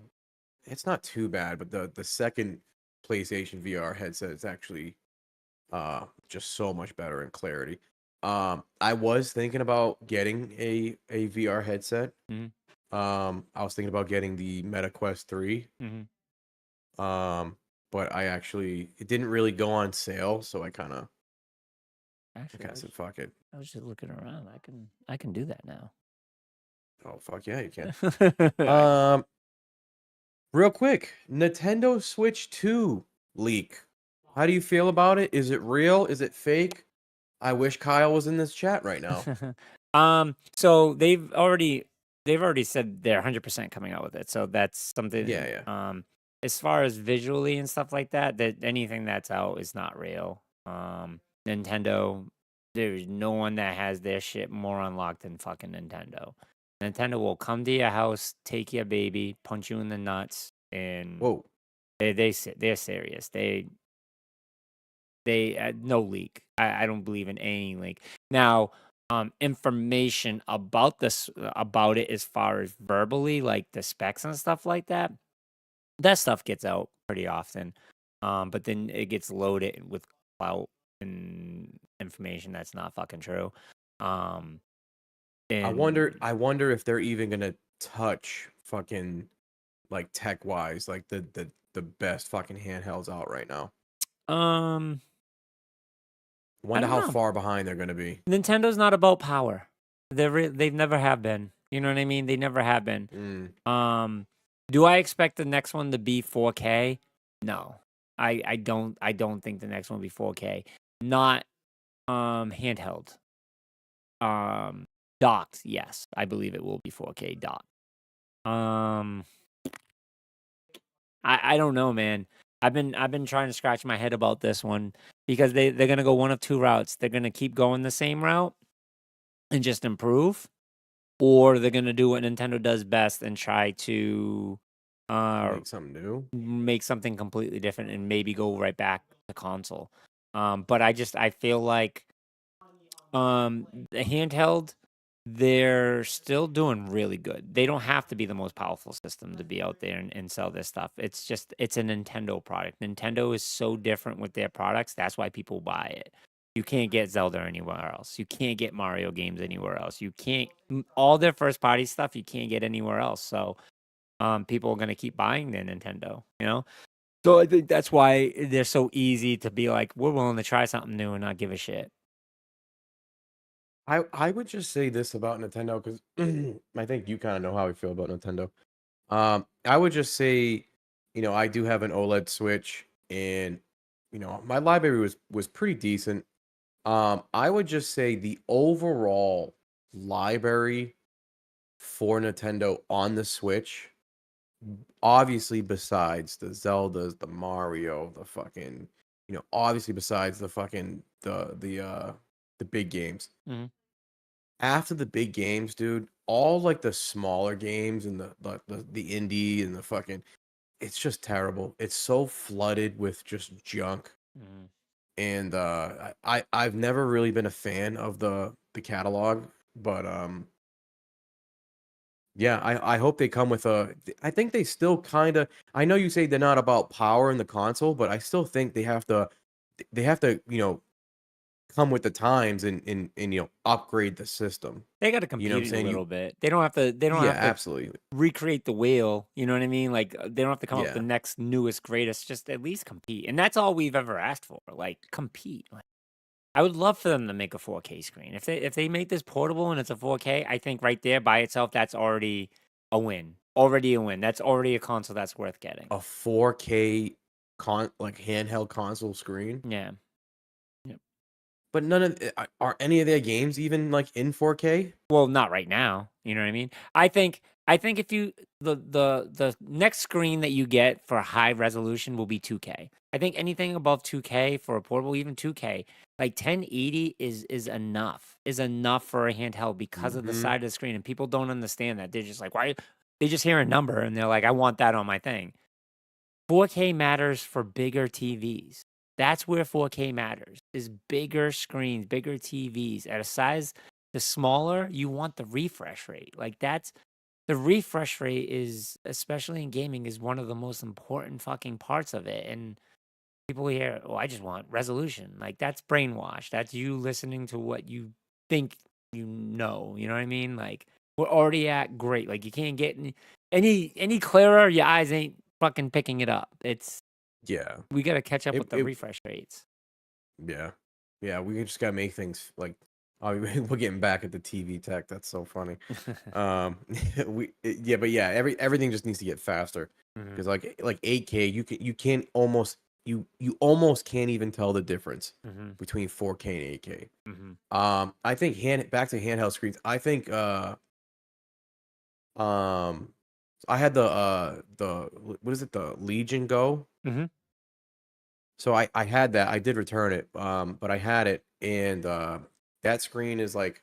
[SPEAKER 3] it's not too bad. But the second PlayStation VR headset is actually just so much better in clarity. I was thinking about getting a VR headset.
[SPEAKER 4] Mhm.
[SPEAKER 3] I was thinking about getting the Meta Quest 3.
[SPEAKER 4] Mhm.
[SPEAKER 3] But it didn't really go on sale, so I kind of
[SPEAKER 4] Actually,
[SPEAKER 3] said fuck it.
[SPEAKER 4] I was just looking around. I can do that now.
[SPEAKER 3] Oh fuck yeah, you can. Um, real quick, Nintendo Switch 2 leak. How do you feel about it? Is it real? Is it fake? I wish Kyle was in this chat right now.
[SPEAKER 4] So they've already said they're 100% coming out with it. So that's something.
[SPEAKER 3] Yeah.
[SPEAKER 4] As far as visually and stuff like that, that anything that's out is not real. Nintendo, there's no one that has their shit more unlocked than fucking Nintendo. Nintendo will come to your house, take your baby, punch you in the nuts, and
[SPEAKER 3] Whoa.
[SPEAKER 4] they're serious. They no leak. I don't believe in any leak. Now, information about about it as far as verbally, like the specs and stuff like that, that stuff gets out pretty often. But then it gets loaded with clout and information that's not fucking true. Um,
[SPEAKER 3] I wonder if they're even gonna touch fucking like tech wise, like the best fucking handhelds out right now.
[SPEAKER 4] I
[SPEAKER 3] Wonder
[SPEAKER 4] don't
[SPEAKER 3] how
[SPEAKER 4] know.
[SPEAKER 3] far behind they're gonna be.
[SPEAKER 4] Nintendo's not about power. They've never have been. You know what I mean? They never have been. Do I expect the next one to be 4K? No. I don't think the next one will be 4K. Not handheld. Docked, yes. I believe it will be 4K docked. I don't know, man. I've been trying to scratch my head about this one because they're gonna go one of two routes. They're gonna keep going the same route and just improve, or they're gonna do what Nintendo does best and try to
[SPEAKER 3] Make something new.
[SPEAKER 4] make something completely different and maybe go right back to console. But I feel like the handheld, they're still doing really good. They don't have to be the most powerful system to be out there and sell this stuff. It's a Nintendo product. Nintendo is so different with their products. That's why people buy it. You can't get Zelda anywhere else. You can't get Mario games anywhere else. You can't all their first party stuff you can't get anywhere else. So people are gonna keep buying their Nintendo, you know? So I think that's why they're so easy to be like, we're willing to try something new and not give a shit.
[SPEAKER 3] I would just say this about Nintendo because I think you kind of know how I feel about Nintendo. I would just say, I do have an OLED Switch, and my library was pretty decent. I would just say the overall library for Nintendo on the Switch, obviously besides the Zeldas, the Mario, the fucking, obviously besides the fucking the big games.
[SPEAKER 4] Mhm.
[SPEAKER 3] After the big games, dude, all like the smaller games and the indie and the fucking, it's just terrible. It's so flooded with just junk.
[SPEAKER 4] Mhm.
[SPEAKER 3] And I've never really been a fan of the catalog, but yeah, I hope they come with I think they still kind of, I know you say they're not about power in the console, but I still think they have to come with the times and upgrade the system.
[SPEAKER 4] They got to
[SPEAKER 3] You know what
[SPEAKER 4] compete
[SPEAKER 3] I'm
[SPEAKER 4] it a
[SPEAKER 3] saying?
[SPEAKER 4] little bit. They don't have to. They don't
[SPEAKER 3] Yeah,
[SPEAKER 4] have to
[SPEAKER 3] absolutely.
[SPEAKER 4] recreate the wheel. You know what I mean? Like they don't have to come up with
[SPEAKER 3] Yeah.
[SPEAKER 4] the next newest greatest. Just at least compete, and that's all we've ever asked for. Like compete. Like, I would love for them to make a 4K screen. If they make this portable and it's a 4K, I think right there by itself that's already a win. Already a win. That's already a console that's worth getting.
[SPEAKER 3] A 4K handheld console screen.
[SPEAKER 4] Yeah.
[SPEAKER 3] But none of are any of their games even like in 4K?
[SPEAKER 4] Well, not right now. You know what I mean? I think if you the next screen that you get for high resolution will be 2K. I think anything above 2K for a portable, even 2K, like 1080 is enough. Is enough for a handheld because of the
[SPEAKER 3] Mhm.
[SPEAKER 4] side of the screen, and people don't understand that. They're just like, why? They just hear a number and they're like, I want that on my thing. 4K matters for bigger TVs. That's where 4K matters. Is bigger screens, bigger TVs at a size the smaller, you want the refresh rate. Like that's the refresh rate is, especially in gaming, is one of the most important fucking parts of it. And people hear, oh, I just want resolution. Like that's brainwash. That's you listening to what you think you know. You know what I mean? Like we're already at great. Like you can't get any clearer. Your eyes ain't fucking picking it up. It's
[SPEAKER 3] Yeah.
[SPEAKER 4] we got to catch up
[SPEAKER 3] It-
[SPEAKER 4] with the
[SPEAKER 3] it-
[SPEAKER 4] refresh rates.
[SPEAKER 3] Yeah. Yeah, we just gotta make things like we're getting back at the TV tech. That's so funny. Yeah, but yeah, everything just needs to get faster
[SPEAKER 4] Mhm.
[SPEAKER 3] because like 8K, you can't almost you almost can't even tell the difference
[SPEAKER 4] Mhm.
[SPEAKER 3] between 4K and 8K.
[SPEAKER 4] Mhm.
[SPEAKER 3] I think back to handheld screens. I think I had the what is it, the Legion Go?
[SPEAKER 4] Mhm.
[SPEAKER 3] So I had that. I did return it. But I had it, and that screen is like,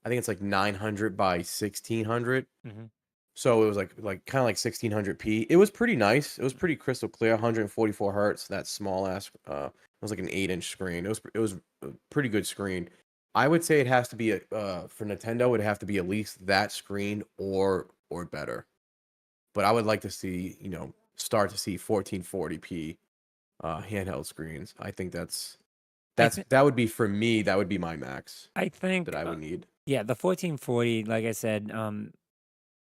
[SPEAKER 3] I think it's like 900 by 1600.
[SPEAKER 4] Mhm.
[SPEAKER 3] So it was like kind of like 1600p. It was pretty nice. It was pretty crystal clear, 144 hertz. That small ass. It was like an 8-inch screen. It was a pretty good screen. I would say it has to be for Nintendo. It'd have to be at least that screen or better. But I would like to see, start to see 1440p handheld screens. I think that would be, for me, that would be my max
[SPEAKER 4] I think
[SPEAKER 3] that I would need.
[SPEAKER 4] yeah, the 1440, like I said,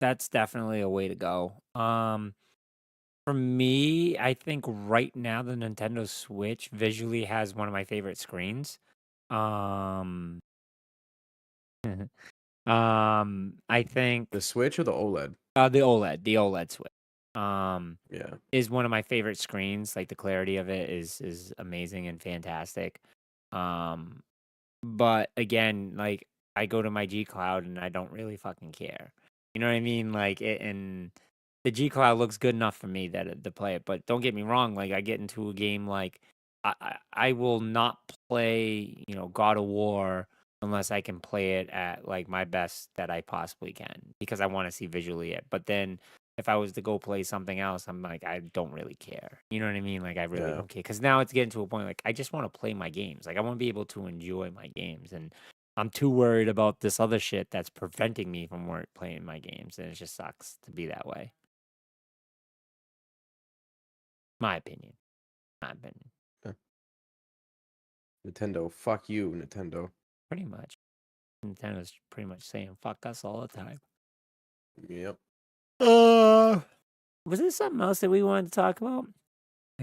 [SPEAKER 4] that's definitely a way to go. For me, I think right now the Nintendo Switch visually has one of my favorite screens. Um, I think
[SPEAKER 3] The Switch or the OLED?
[SPEAKER 4] the OLED Switch,
[SPEAKER 3] Yeah.
[SPEAKER 4] is one of my favorite screens. Like the clarity of it is amazing and fantastic. Um, but again, like I go to my G Cloud and I don't really fucking care. You know what I mean? Like it, and the G Cloud looks good enough for me that to play it. But don't get me wrong. Like I get into a game like I will not play God of War unless I can play it at like my best that I possibly can because I want to see visually it. But then if I was to go play something else, I'm like, I don't really care. You know what I mean? Like, I really
[SPEAKER 3] Yeah.
[SPEAKER 4] don't care. Because now it's getting to a point, like, I just want to play my games. Like, I want to be able to enjoy my games. And I'm too worried about this other shit that's preventing me from playing my games. And it just sucks to be that way. My opinion. My opinion.
[SPEAKER 3] Nintendo, fuck you, Nintendo.
[SPEAKER 4] Pretty much. Nintendo's pretty much saying fuck us all the time.
[SPEAKER 3] Yep.
[SPEAKER 4] Was there something else that we wanted to talk about?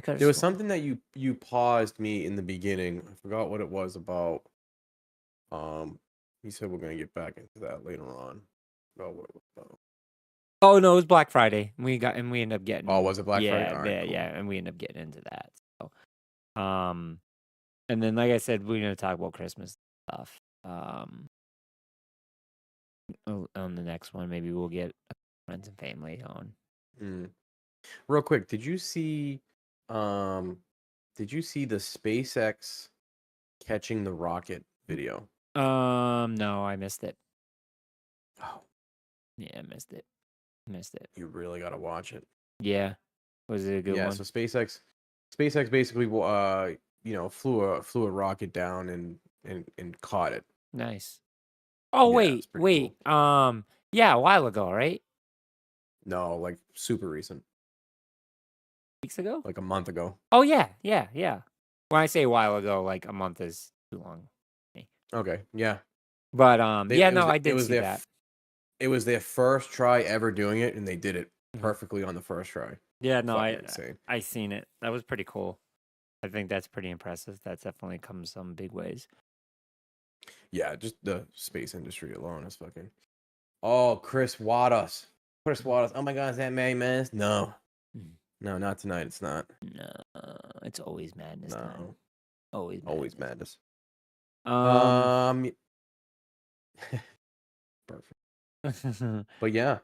[SPEAKER 3] There was something that you paused me in the beginning. I forgot what it was about. You said we're gonna get back into that later on. Forgot what it was about.
[SPEAKER 4] Oh no, it was Black Friday. We ended up getting.
[SPEAKER 3] Oh, was it Black
[SPEAKER 4] yeah,
[SPEAKER 3] Friday? All right,
[SPEAKER 4] yeah,
[SPEAKER 3] cool.
[SPEAKER 4] yeah, and we ended up getting into that. So, and then like I said, we're gonna talk about Christmas stuff. On the next one, maybe we'll get friends and family on.
[SPEAKER 3] Real quick, did you see the SpaceX catching the rocket video?
[SPEAKER 4] No, I missed it.
[SPEAKER 3] Oh,
[SPEAKER 4] Yeah, I missed it.
[SPEAKER 3] you really gotta watch it.
[SPEAKER 4] Yeah, was it a good
[SPEAKER 3] Yeah,
[SPEAKER 4] one?
[SPEAKER 3] so SpaceX basically flew a rocket down and caught it.
[SPEAKER 4] Nice. Oh
[SPEAKER 3] Yeah, it's pretty
[SPEAKER 4] wait. Yeah, a while ago, right?
[SPEAKER 3] No, like super recent,
[SPEAKER 4] Weeks ago?
[SPEAKER 3] like a month ago.
[SPEAKER 4] Oh yeah. When I say a while ago, like a month is too long.
[SPEAKER 3] Okay, yeah.
[SPEAKER 4] But
[SPEAKER 3] It was
[SPEAKER 4] I did see
[SPEAKER 3] their
[SPEAKER 4] that.
[SPEAKER 3] It was their first try ever doing it, and they did it
[SPEAKER 4] Mhm.
[SPEAKER 3] perfectly on the first try.
[SPEAKER 4] Yeah, no,
[SPEAKER 3] Fucking insane.
[SPEAKER 4] I seen it. That was pretty cool. I think that's pretty impressive. That's definitely comes some big ways.
[SPEAKER 3] Yeah, just the space industry alone is fucking. Oh, Chris Wattas. Oh my God, is that Mary Madness? No.
[SPEAKER 4] Mhm.
[SPEAKER 3] No, not tonight. It's not.
[SPEAKER 4] No, it's always madness time.
[SPEAKER 3] No.
[SPEAKER 4] Always
[SPEAKER 3] Always madness. Um, perfect. But yeah,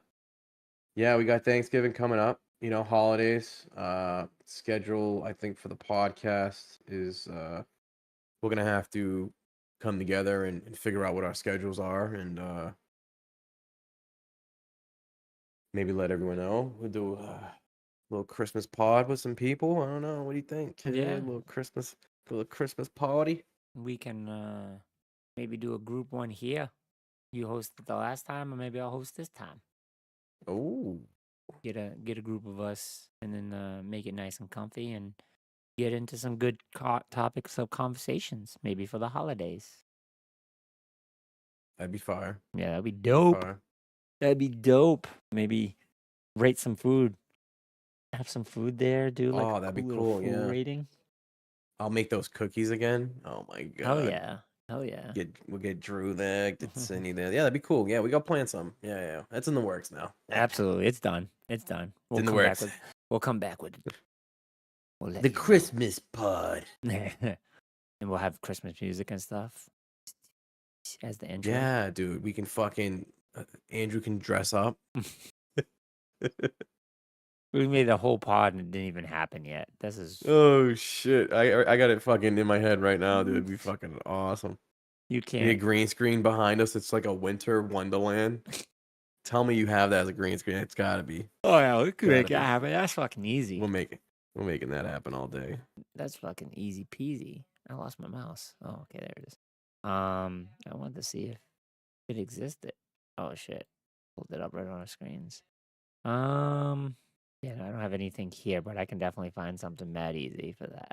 [SPEAKER 3] we got Thanksgiving coming up. You know, holidays. Schedule I think for the podcast is we're gonna have to come together and figure out what our schedules are and maybe let everyone know. We'll do a little Christmas pod with some people. I don't know. What do you think? Kid?
[SPEAKER 4] Yeah.
[SPEAKER 3] A little Christmas party.
[SPEAKER 4] We can maybe do a group one here. You hosted the last time, or maybe I'll host this time.
[SPEAKER 3] Oh,
[SPEAKER 4] Get a group of us, and then make it nice and comfy, and get into some good topics of conversations, maybe for the holidays.
[SPEAKER 3] that'd be fire.
[SPEAKER 4] Yeah, that'd be dope.
[SPEAKER 3] Fire.
[SPEAKER 4] That'd be dope. Maybe rate some food. Have some food there. Do like
[SPEAKER 3] Oh,
[SPEAKER 4] a
[SPEAKER 3] that'd be
[SPEAKER 4] little
[SPEAKER 3] cool,
[SPEAKER 4] food
[SPEAKER 3] yeah.
[SPEAKER 4] rating.
[SPEAKER 3] I'll make those cookies again. Oh my god.
[SPEAKER 4] Oh yeah. Hell yeah.
[SPEAKER 3] We'll get Drew there, get Cindy there. Yeah, that'd be cool. Yeah, we got planned some. Yeah. That's in the works now.
[SPEAKER 4] Absolutely. It's done. It's done. We'll
[SPEAKER 3] in the
[SPEAKER 4] come back
[SPEAKER 3] works.
[SPEAKER 4] with we'll come back with it. We'll let
[SPEAKER 3] The
[SPEAKER 4] you know.
[SPEAKER 3] Christmas pod.
[SPEAKER 4] And we'll have Christmas music and stuff as the intro.
[SPEAKER 3] Yeah, dude, we can fucking Andrew can dress up.
[SPEAKER 4] We made the whole pod and it didn't even happen yet. This is
[SPEAKER 3] Oh shit! I got it fucking in my head right now, dude. It'd be fucking awesome.
[SPEAKER 4] you
[SPEAKER 3] Need a
[SPEAKER 4] can't.
[SPEAKER 3] green screen behind us. It's like a winter wonderland. Tell me you have that as a green screen. It's gotta be.
[SPEAKER 4] Oh yeah, we could make it
[SPEAKER 3] Gotta be.
[SPEAKER 4] happen. That's fucking easy.
[SPEAKER 3] We'll make it. We're making that happen all day.
[SPEAKER 4] That's fucking easy peasy. I lost my mouse. Oh, okay, there it is. I wanted to see if it existed. Oh shit. Pulled it up right on our screens. Yeah, no, I don't have anything here, but I can definitely find something mad easy for that.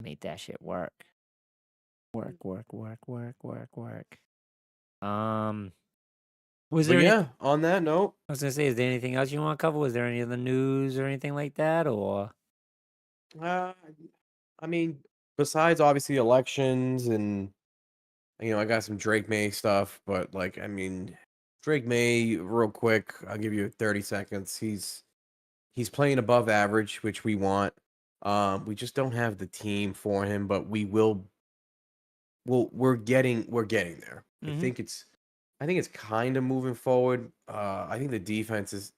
[SPEAKER 4] Make that shit work. Work. Was
[SPEAKER 3] But
[SPEAKER 4] there
[SPEAKER 3] yeah, on that note,
[SPEAKER 4] I was gonna say, is there anything else you want to cover? Was there any other news or anything like that? Or
[SPEAKER 3] I mean, besides obviously elections and I got some Drake May stuff, but like, I mean, Drake May, real quick, I'll give you 30 seconds. He's playing above average, which we want. We just don't have the team for him, but we will. Well, we're getting there.
[SPEAKER 4] Mhm.
[SPEAKER 3] I think it's kind of moving forward. I think the defense is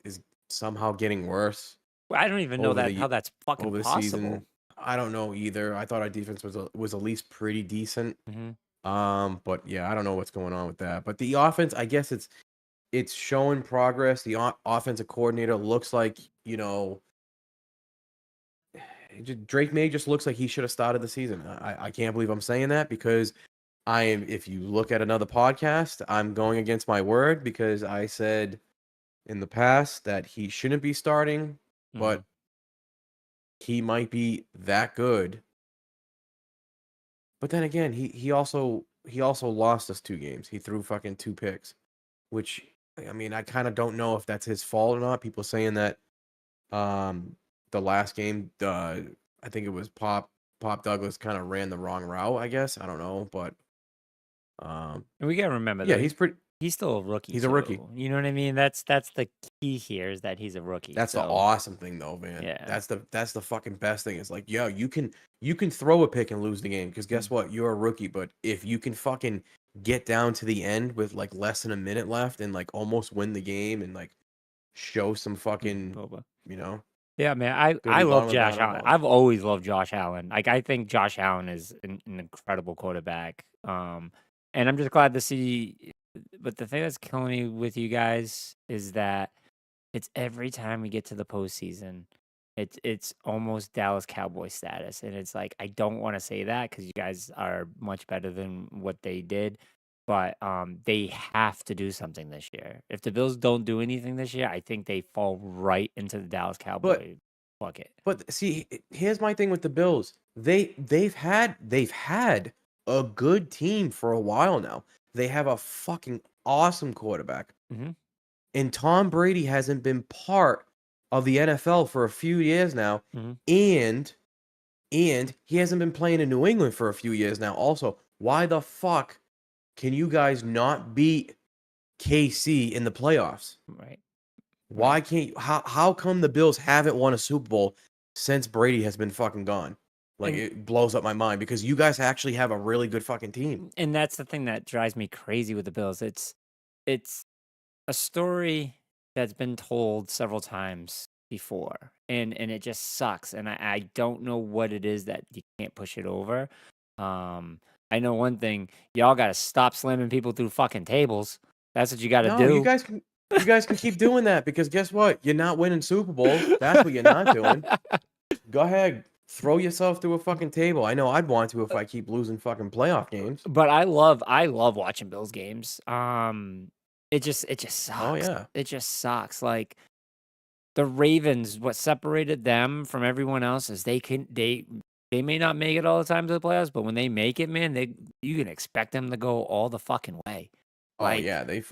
[SPEAKER 3] somehow getting worse
[SPEAKER 4] I don't even know
[SPEAKER 3] over
[SPEAKER 4] that
[SPEAKER 3] the
[SPEAKER 4] how that's fucking
[SPEAKER 3] over the
[SPEAKER 4] possible.
[SPEAKER 3] season. I don't know either. I thought our defense was at least pretty decent.
[SPEAKER 4] Mhm.
[SPEAKER 3] But yeah, I don't know what's going on with that. But the offense, I guess it's showing progress. The offensive coordinator looks like, Drake May just looks like he should have started the season. I can't believe I'm saying that because if you look at another podcast, I'm going against my word because I said in the past that he shouldn't be starting, but he might be that good. But then again, he also lost us 2 games. He threw fucking 2 picks, which I mean, I kind of don't know if that's his fault or not. People saying that the last game, I think it was Pop Douglas kind of ran the wrong route, I guess. I don't know, but
[SPEAKER 4] And we gotta remember
[SPEAKER 3] yeah,
[SPEAKER 4] that he's still a rookie.
[SPEAKER 3] He's a rookie.
[SPEAKER 4] too. You know what I mean? That's the key here is that he's a rookie.
[SPEAKER 3] that's the
[SPEAKER 4] so-
[SPEAKER 3] awesome thing though, man.
[SPEAKER 4] Yeah.
[SPEAKER 3] That's the fucking best thing. It's like, yo, you can throw a pick and lose the game because guess what? You're a rookie, but if you can fucking get down to the end with like less than a minute left and like almost win the game and like show some fucking,
[SPEAKER 4] Boba.
[SPEAKER 3] Yeah,
[SPEAKER 4] man, I
[SPEAKER 3] be
[SPEAKER 4] love
[SPEAKER 3] bottom
[SPEAKER 4] Josh
[SPEAKER 3] of
[SPEAKER 4] Allen.
[SPEAKER 3] the
[SPEAKER 4] I've always loved Josh Allen. Like I think Josh Allen is an incredible quarterback. And I'm just glad to see. But the thing that's killing me with you guys is that it's every time we get to the postseason, it's almost Dallas Cowboys status, and it's like I don't want to say that because you guys are much better than what they did. But they have to do something this year. If the Bills don't do anything this year, I think they fall right into the Dallas Cowboy bucket.
[SPEAKER 3] But see, here's my thing with the Bills. They've had a good team for a while now. They have a fucking awesome quarterback.
[SPEAKER 4] Mhm.
[SPEAKER 3] And Tom Brady hasn't been part of the NFL for a few years now.
[SPEAKER 4] Mhm.
[SPEAKER 3] And he hasn't been playing in New England for a few years now. Also, why the fuck can you guys not beat KC in the playoffs?
[SPEAKER 4] Right.
[SPEAKER 3] Why can't you? How come the Bills haven't won a Super Bowl since Brady has been fucking gone? Like,
[SPEAKER 4] And-
[SPEAKER 3] it blows up my mind because you guys actually have a really good fucking team.
[SPEAKER 4] And that's the thing that drives me crazy with the Bills. It's a story that's been told several times before, and it just sucks. And I don't know what it is that you can't push it over. I know one thing: y'all got to stop slamming people through fucking tables. That's what you got to
[SPEAKER 3] No,
[SPEAKER 4] do.
[SPEAKER 3] you guys can keep doing that because guess what? You're not winning Super Bowls. That's what you're not doing. Go ahead, throw yourself through a fucking table. I know I'd want to if I keep losing fucking playoff games.
[SPEAKER 4] But I love watching Bills games. It just sucks.
[SPEAKER 3] Oh yeah.
[SPEAKER 4] It just sucks. Like the Ravens, what separated them from everyone else is they may not make it all the time to the playoffs, but when they make it, man, you can expect them to go all the fucking way.
[SPEAKER 3] Oh
[SPEAKER 4] Like,
[SPEAKER 3] yeah, they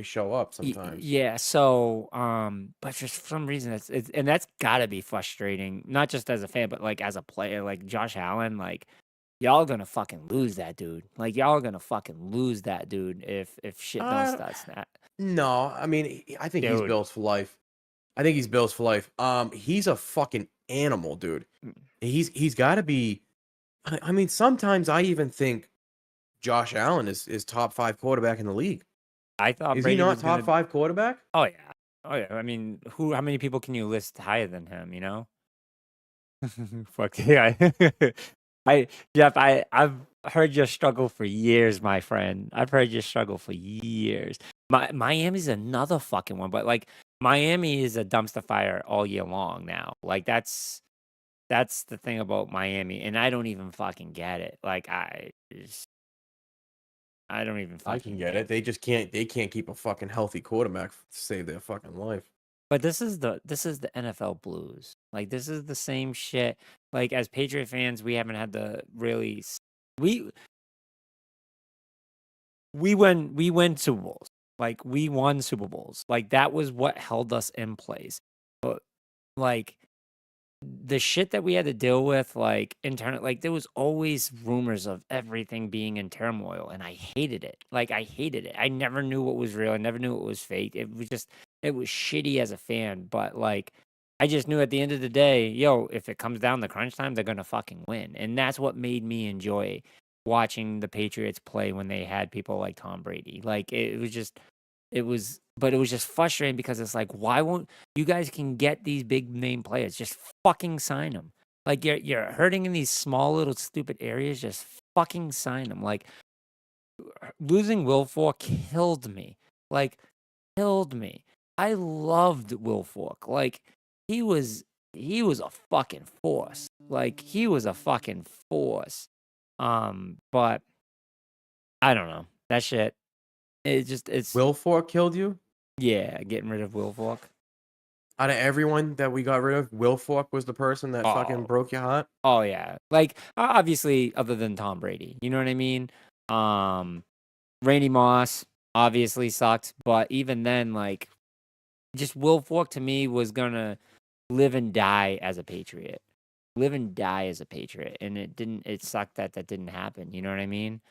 [SPEAKER 3] show up
[SPEAKER 4] Y-
[SPEAKER 3] sometimes.
[SPEAKER 4] Yeah, so but for some reason it's and that's gotta be frustrating, not just as a fan, but like as a player, like Josh Allen, like y'all gonna fucking lose that dude. Like y'all gonna fucking lose that dude if shit don't
[SPEAKER 3] Uh,
[SPEAKER 4] start snap.
[SPEAKER 3] No, I mean, I think he's
[SPEAKER 4] Dude.
[SPEAKER 3] Bills for life. I think he's Bills for life. He's a fucking animal, dude.
[SPEAKER 4] Mm.
[SPEAKER 3] He's got to be. I mean, sometimes I even think Josh Allen is top 5 quarterback in the league.
[SPEAKER 4] I thought
[SPEAKER 3] Is
[SPEAKER 4] Brady
[SPEAKER 3] he not
[SPEAKER 4] was
[SPEAKER 3] top
[SPEAKER 4] gonna,
[SPEAKER 3] 5 quarterback?
[SPEAKER 4] Oh yeah. Oh yeah. I mean, how many people can you list higher than him, you know? Fuck yeah. I've heard your struggle for years, my friend. I've heard your struggle for years. Miami's another fucking one, but like Miami is a dumpster fire all year long now. Like that's the thing about Miami, and I don't even fucking get it. Like I don't even fucking
[SPEAKER 3] I can get it. They just can't. They can't keep a fucking healthy quarterback to save their fucking life.
[SPEAKER 4] But this is the NFL blues. Like this is the same shit. Like as Patriot fans, we haven't had the really we win Super Bowls. Like we won Super Bowls. Like that was what held us in place. But like the shit that we had to deal with, like internal, like there was always rumors of everything being in turmoil, and I hated it. Like I hated it. I never knew what was real. I never knew what was fake. It was shitty as a fan. But like, I just knew at the end of the day, yo, if it comes down to crunch time, they're gonna fucking win, and that's what made me enjoy watching the Patriots play when they had people like Tom Brady. Like but it was just frustrating because it's like, why won't you guys can get these big name players? Just fucking sign them. Like you're hurting in these small little stupid areas. Just fucking sign them. Like losing Wilfork killed me. Like killed me. I loved Wilfork. Like he was a fucking force. Like he was a fucking force. But I don't know that shit. It's
[SPEAKER 3] Wilfork killed you.
[SPEAKER 4] yeah, getting rid of Wilfork.
[SPEAKER 3] Out of everyone that we got rid of, Wilfork was the person that fucking
[SPEAKER 4] Oh.
[SPEAKER 3] broke your heart.
[SPEAKER 4] Oh yeah, like obviously, other than Tom Brady, you know what I mean. Randy Moss obviously sucked, but even then, like, just Wilfork to me was gonna live and die as a Patriot, live and die as a Patriot, and it didn't. It sucked that didn't happen. You know what I mean?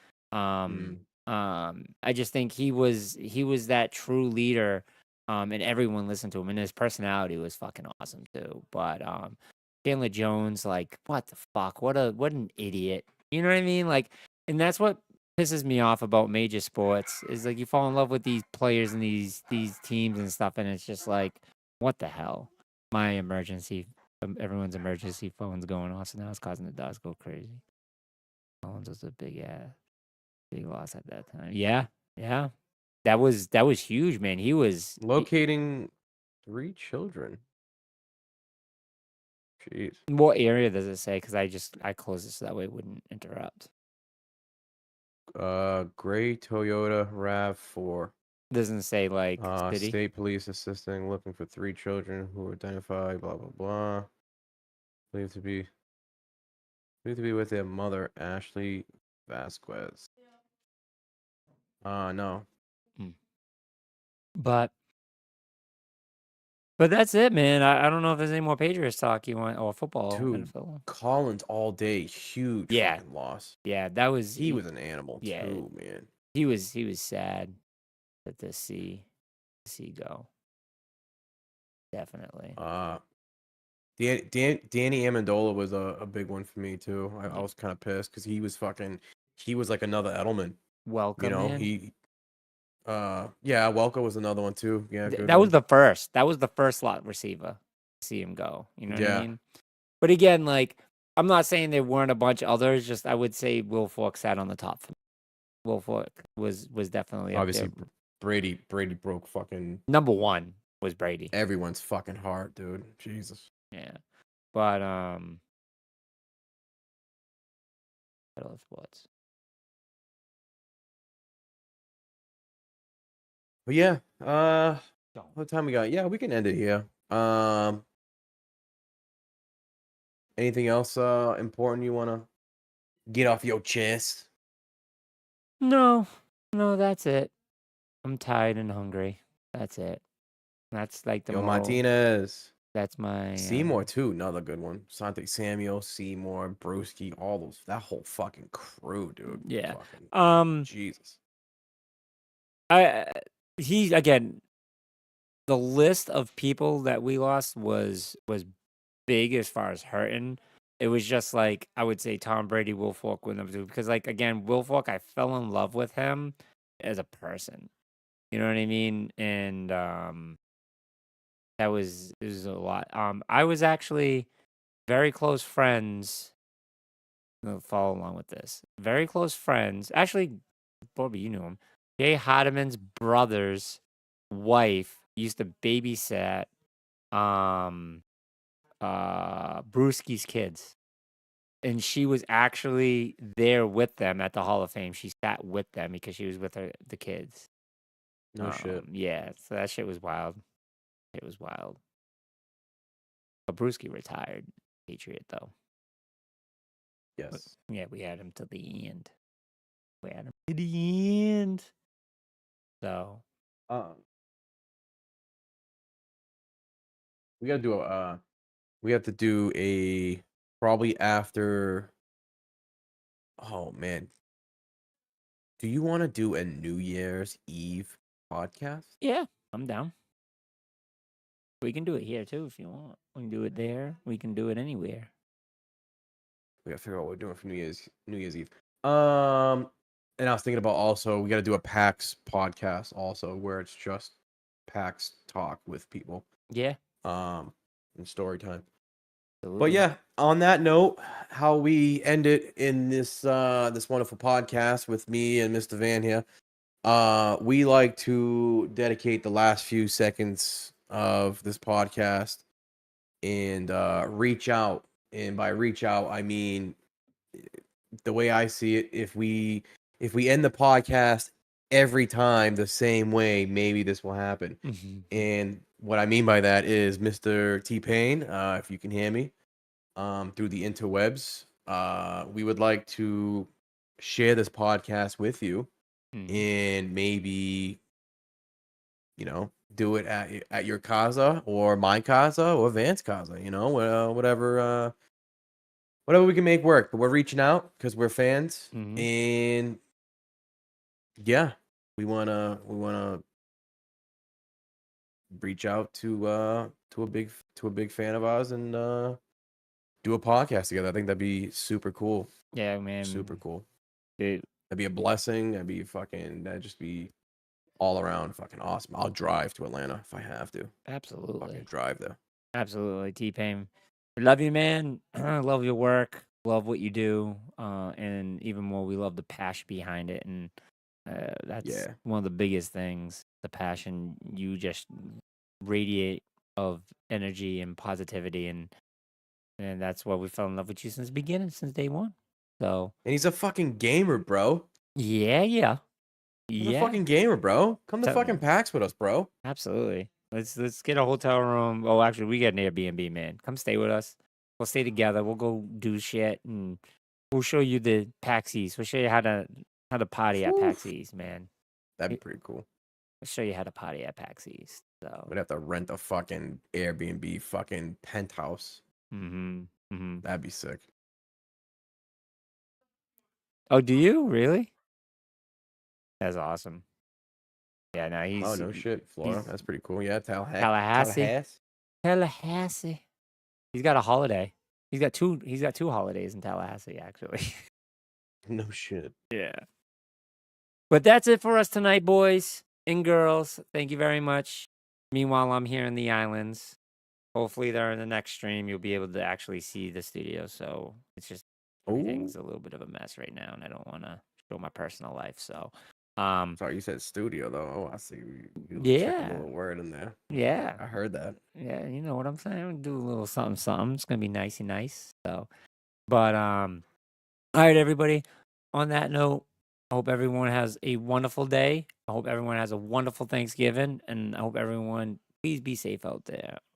[SPEAKER 4] I just think he was that true leader, and everyone listened to him, and his personality was fucking awesome too. But Chandler Jones, like, what the fuck? What an idiot. You know what I mean? Like, and that's what pisses me off about major sports is like you fall in love with these players and these teams and stuff, and it's just like, what the hell? Everyone's emergency phone's going off, so now it's causing the dogs go crazy. Collins was a big loss at that time. Yeah. That was huge, man. He was
[SPEAKER 3] Locating 3 children. Jeez.
[SPEAKER 4] What area does it say? Because I closed it so that way it wouldn't interrupt.
[SPEAKER 3] Gray Toyota RAV4.
[SPEAKER 4] Doesn't say like city.
[SPEAKER 3] State police assisting, looking for 3 children who were identified, blah blah blah. Believed to be with their mother, Ashley Vasquez. No.
[SPEAKER 4] But that's it, man. I don't know if there's any more Patriots talk you want or football.
[SPEAKER 3] Dude,
[SPEAKER 4] NFL.
[SPEAKER 3] Collins all day, huge
[SPEAKER 4] Yeah.
[SPEAKER 3] fucking loss.
[SPEAKER 4] Yeah, that was
[SPEAKER 3] He was an animal
[SPEAKER 4] yeah.
[SPEAKER 3] too, man.
[SPEAKER 4] He was sad to see go. Definitely.
[SPEAKER 3] Danny Amendola was a big one for me too. I was kind of pissed because he was like another Edelman. You
[SPEAKER 4] Welcome,
[SPEAKER 3] know,
[SPEAKER 4] man.
[SPEAKER 3] yeah, Welker was another one too. Yeah, good
[SPEAKER 4] That was
[SPEAKER 3] one.
[SPEAKER 4] the first. That was the first slot receiver to see him go. You know what I
[SPEAKER 3] Yeah.
[SPEAKER 4] mean? But again, like I'm not saying there weren't a bunch of others. Just I would say Will Fork sat on the top. For me. Will Fork was definitely
[SPEAKER 3] Obviously,
[SPEAKER 4] up there.
[SPEAKER 3] Brady broke fucking
[SPEAKER 4] Number one was Brady.
[SPEAKER 3] everyone's fucking heart, dude. Jesus.
[SPEAKER 4] Yeah, but what else was?
[SPEAKER 3] But yeah, what time we got? Yeah, we can end it here. Anything else important you wanna get off your chest?
[SPEAKER 4] No, that's it. I'm tired and hungry. That's it. That's like the
[SPEAKER 3] Yo,
[SPEAKER 4] moral.
[SPEAKER 3] Martinez.
[SPEAKER 4] That's my
[SPEAKER 3] Seymour too, another good one. Sante Samuel, Seymour, Brewski, all those, that whole fucking crew, dude.
[SPEAKER 4] Yeah.
[SPEAKER 3] Fucking, Jesus.
[SPEAKER 4] He again. The list of people that we lost was big as far as hurting. It was just like I would say Tom Brady, Will Fork, with them too, because like again, Will Fork, I fell in love with him as a person. You know what I mean? And that was it was a lot. I was actually very close friends. I'll follow along with this. Very close friends. Actually, Bobby, you knew him. Jay Hardiman's brother's wife used to babysit Brewski's kids. And she was actually there with them at the Hall of Fame. She sat with them because she was with the kids.
[SPEAKER 3] No shit.
[SPEAKER 4] Yeah, so that shit was wild. It was wild. But Brewski retired, Patriot though.
[SPEAKER 3] Yes.
[SPEAKER 4] Yeah, we had him to the end. We had him to the end. So
[SPEAKER 3] we gotta do we have to do a probably after. Oh man, do you want to do a New Year's Eve podcast?
[SPEAKER 4] yeah, I'm down. We can do it here too if you want. We can do it there. We can do it anywhere.
[SPEAKER 3] We gotta figure out what we're doing for New Year's Eve. And I was thinking about also we gotta do a PAX podcast also where it's just PAX talk with people.
[SPEAKER 4] Yeah.
[SPEAKER 3] And story time. But
[SPEAKER 4] Absolutely.
[SPEAKER 3] yeah, on that note, how we end it in this this wonderful podcast with me and Mr. Van here. We like to dedicate the last few seconds of this podcast and reach out. And by reach out, I mean the way I see it, if we end the podcast every time the same way, maybe this will happen. And what I mean by that is, Mr. T-Pain, if you can hear me, through the interwebs, we would like to share this podcast with you and maybe, you know, do it at your casa or my casa or Van's casa, you know, whatever we can make work. But we're reaching out because we're fans, and yeah, we wanna reach out to a big fan of ours and do a podcast together. I think that'd be super cool.
[SPEAKER 4] Yeah, man.
[SPEAKER 3] Super cool.
[SPEAKER 4] Dude.
[SPEAKER 3] That'd be a blessing. That'd just be all around fucking awesome. I'll drive to Atlanta if I have to.
[SPEAKER 4] Absolutely.
[SPEAKER 3] Fucking drive there.
[SPEAKER 4] Absolutely. T-Pain. We love you, man. Love your work. Love what you do. And even more, we love the passion behind it. And that's one of the biggest things. The passion you just radiate of energy and positivity. And that's why we fell in love with you since the beginning, since day one. So.
[SPEAKER 3] And he's a fucking gamer, bro.
[SPEAKER 4] Yeah.
[SPEAKER 3] He's a fucking gamer, bro. Come to fucking PAX with us, bro.
[SPEAKER 4] Absolutely. Let's get a hotel room. Oh, actually, we got an Airbnb, man. Come stay with us. We'll stay together. We'll go do shit, and we'll show you the PAX East. We'll show you how to party at PAX East, man.
[SPEAKER 3] That'd be pretty cool.
[SPEAKER 4] We'll show you how to party at PAX East. So
[SPEAKER 3] we'd have to rent a fucking Airbnb fucking penthouse. That'd be sick.
[SPEAKER 4] Oh, do you really? That's awesome. Yeah, no, he's.
[SPEAKER 3] Oh no shit, Florida. That's pretty cool. Yeah,
[SPEAKER 4] Tallahassee. He's got a holiday. He's got two holidays in Tallahassee, actually.
[SPEAKER 3] No shit.
[SPEAKER 4] Yeah. But that's it for us tonight, boys and girls. Thank you very much. Meanwhile, I'm here in the islands. Hopefully, there in the next stream, you'll be able to actually see the studio. So it's just everything's a little bit of a mess right now, and I don't want to show my personal life. So,
[SPEAKER 3] Sorry, you said studio though. Oh, I see. You
[SPEAKER 4] Yeah.
[SPEAKER 3] a little word in there.
[SPEAKER 4] yeah,
[SPEAKER 3] I heard that.
[SPEAKER 4] yeah, you know what I'm saying. We'll do a little something, something. It's gonna be nicey nice. So, but all right, everybody. On that note, I hope everyone has a wonderful day. I hope everyone has a wonderful Thanksgiving, and I hope everyone please be safe out there.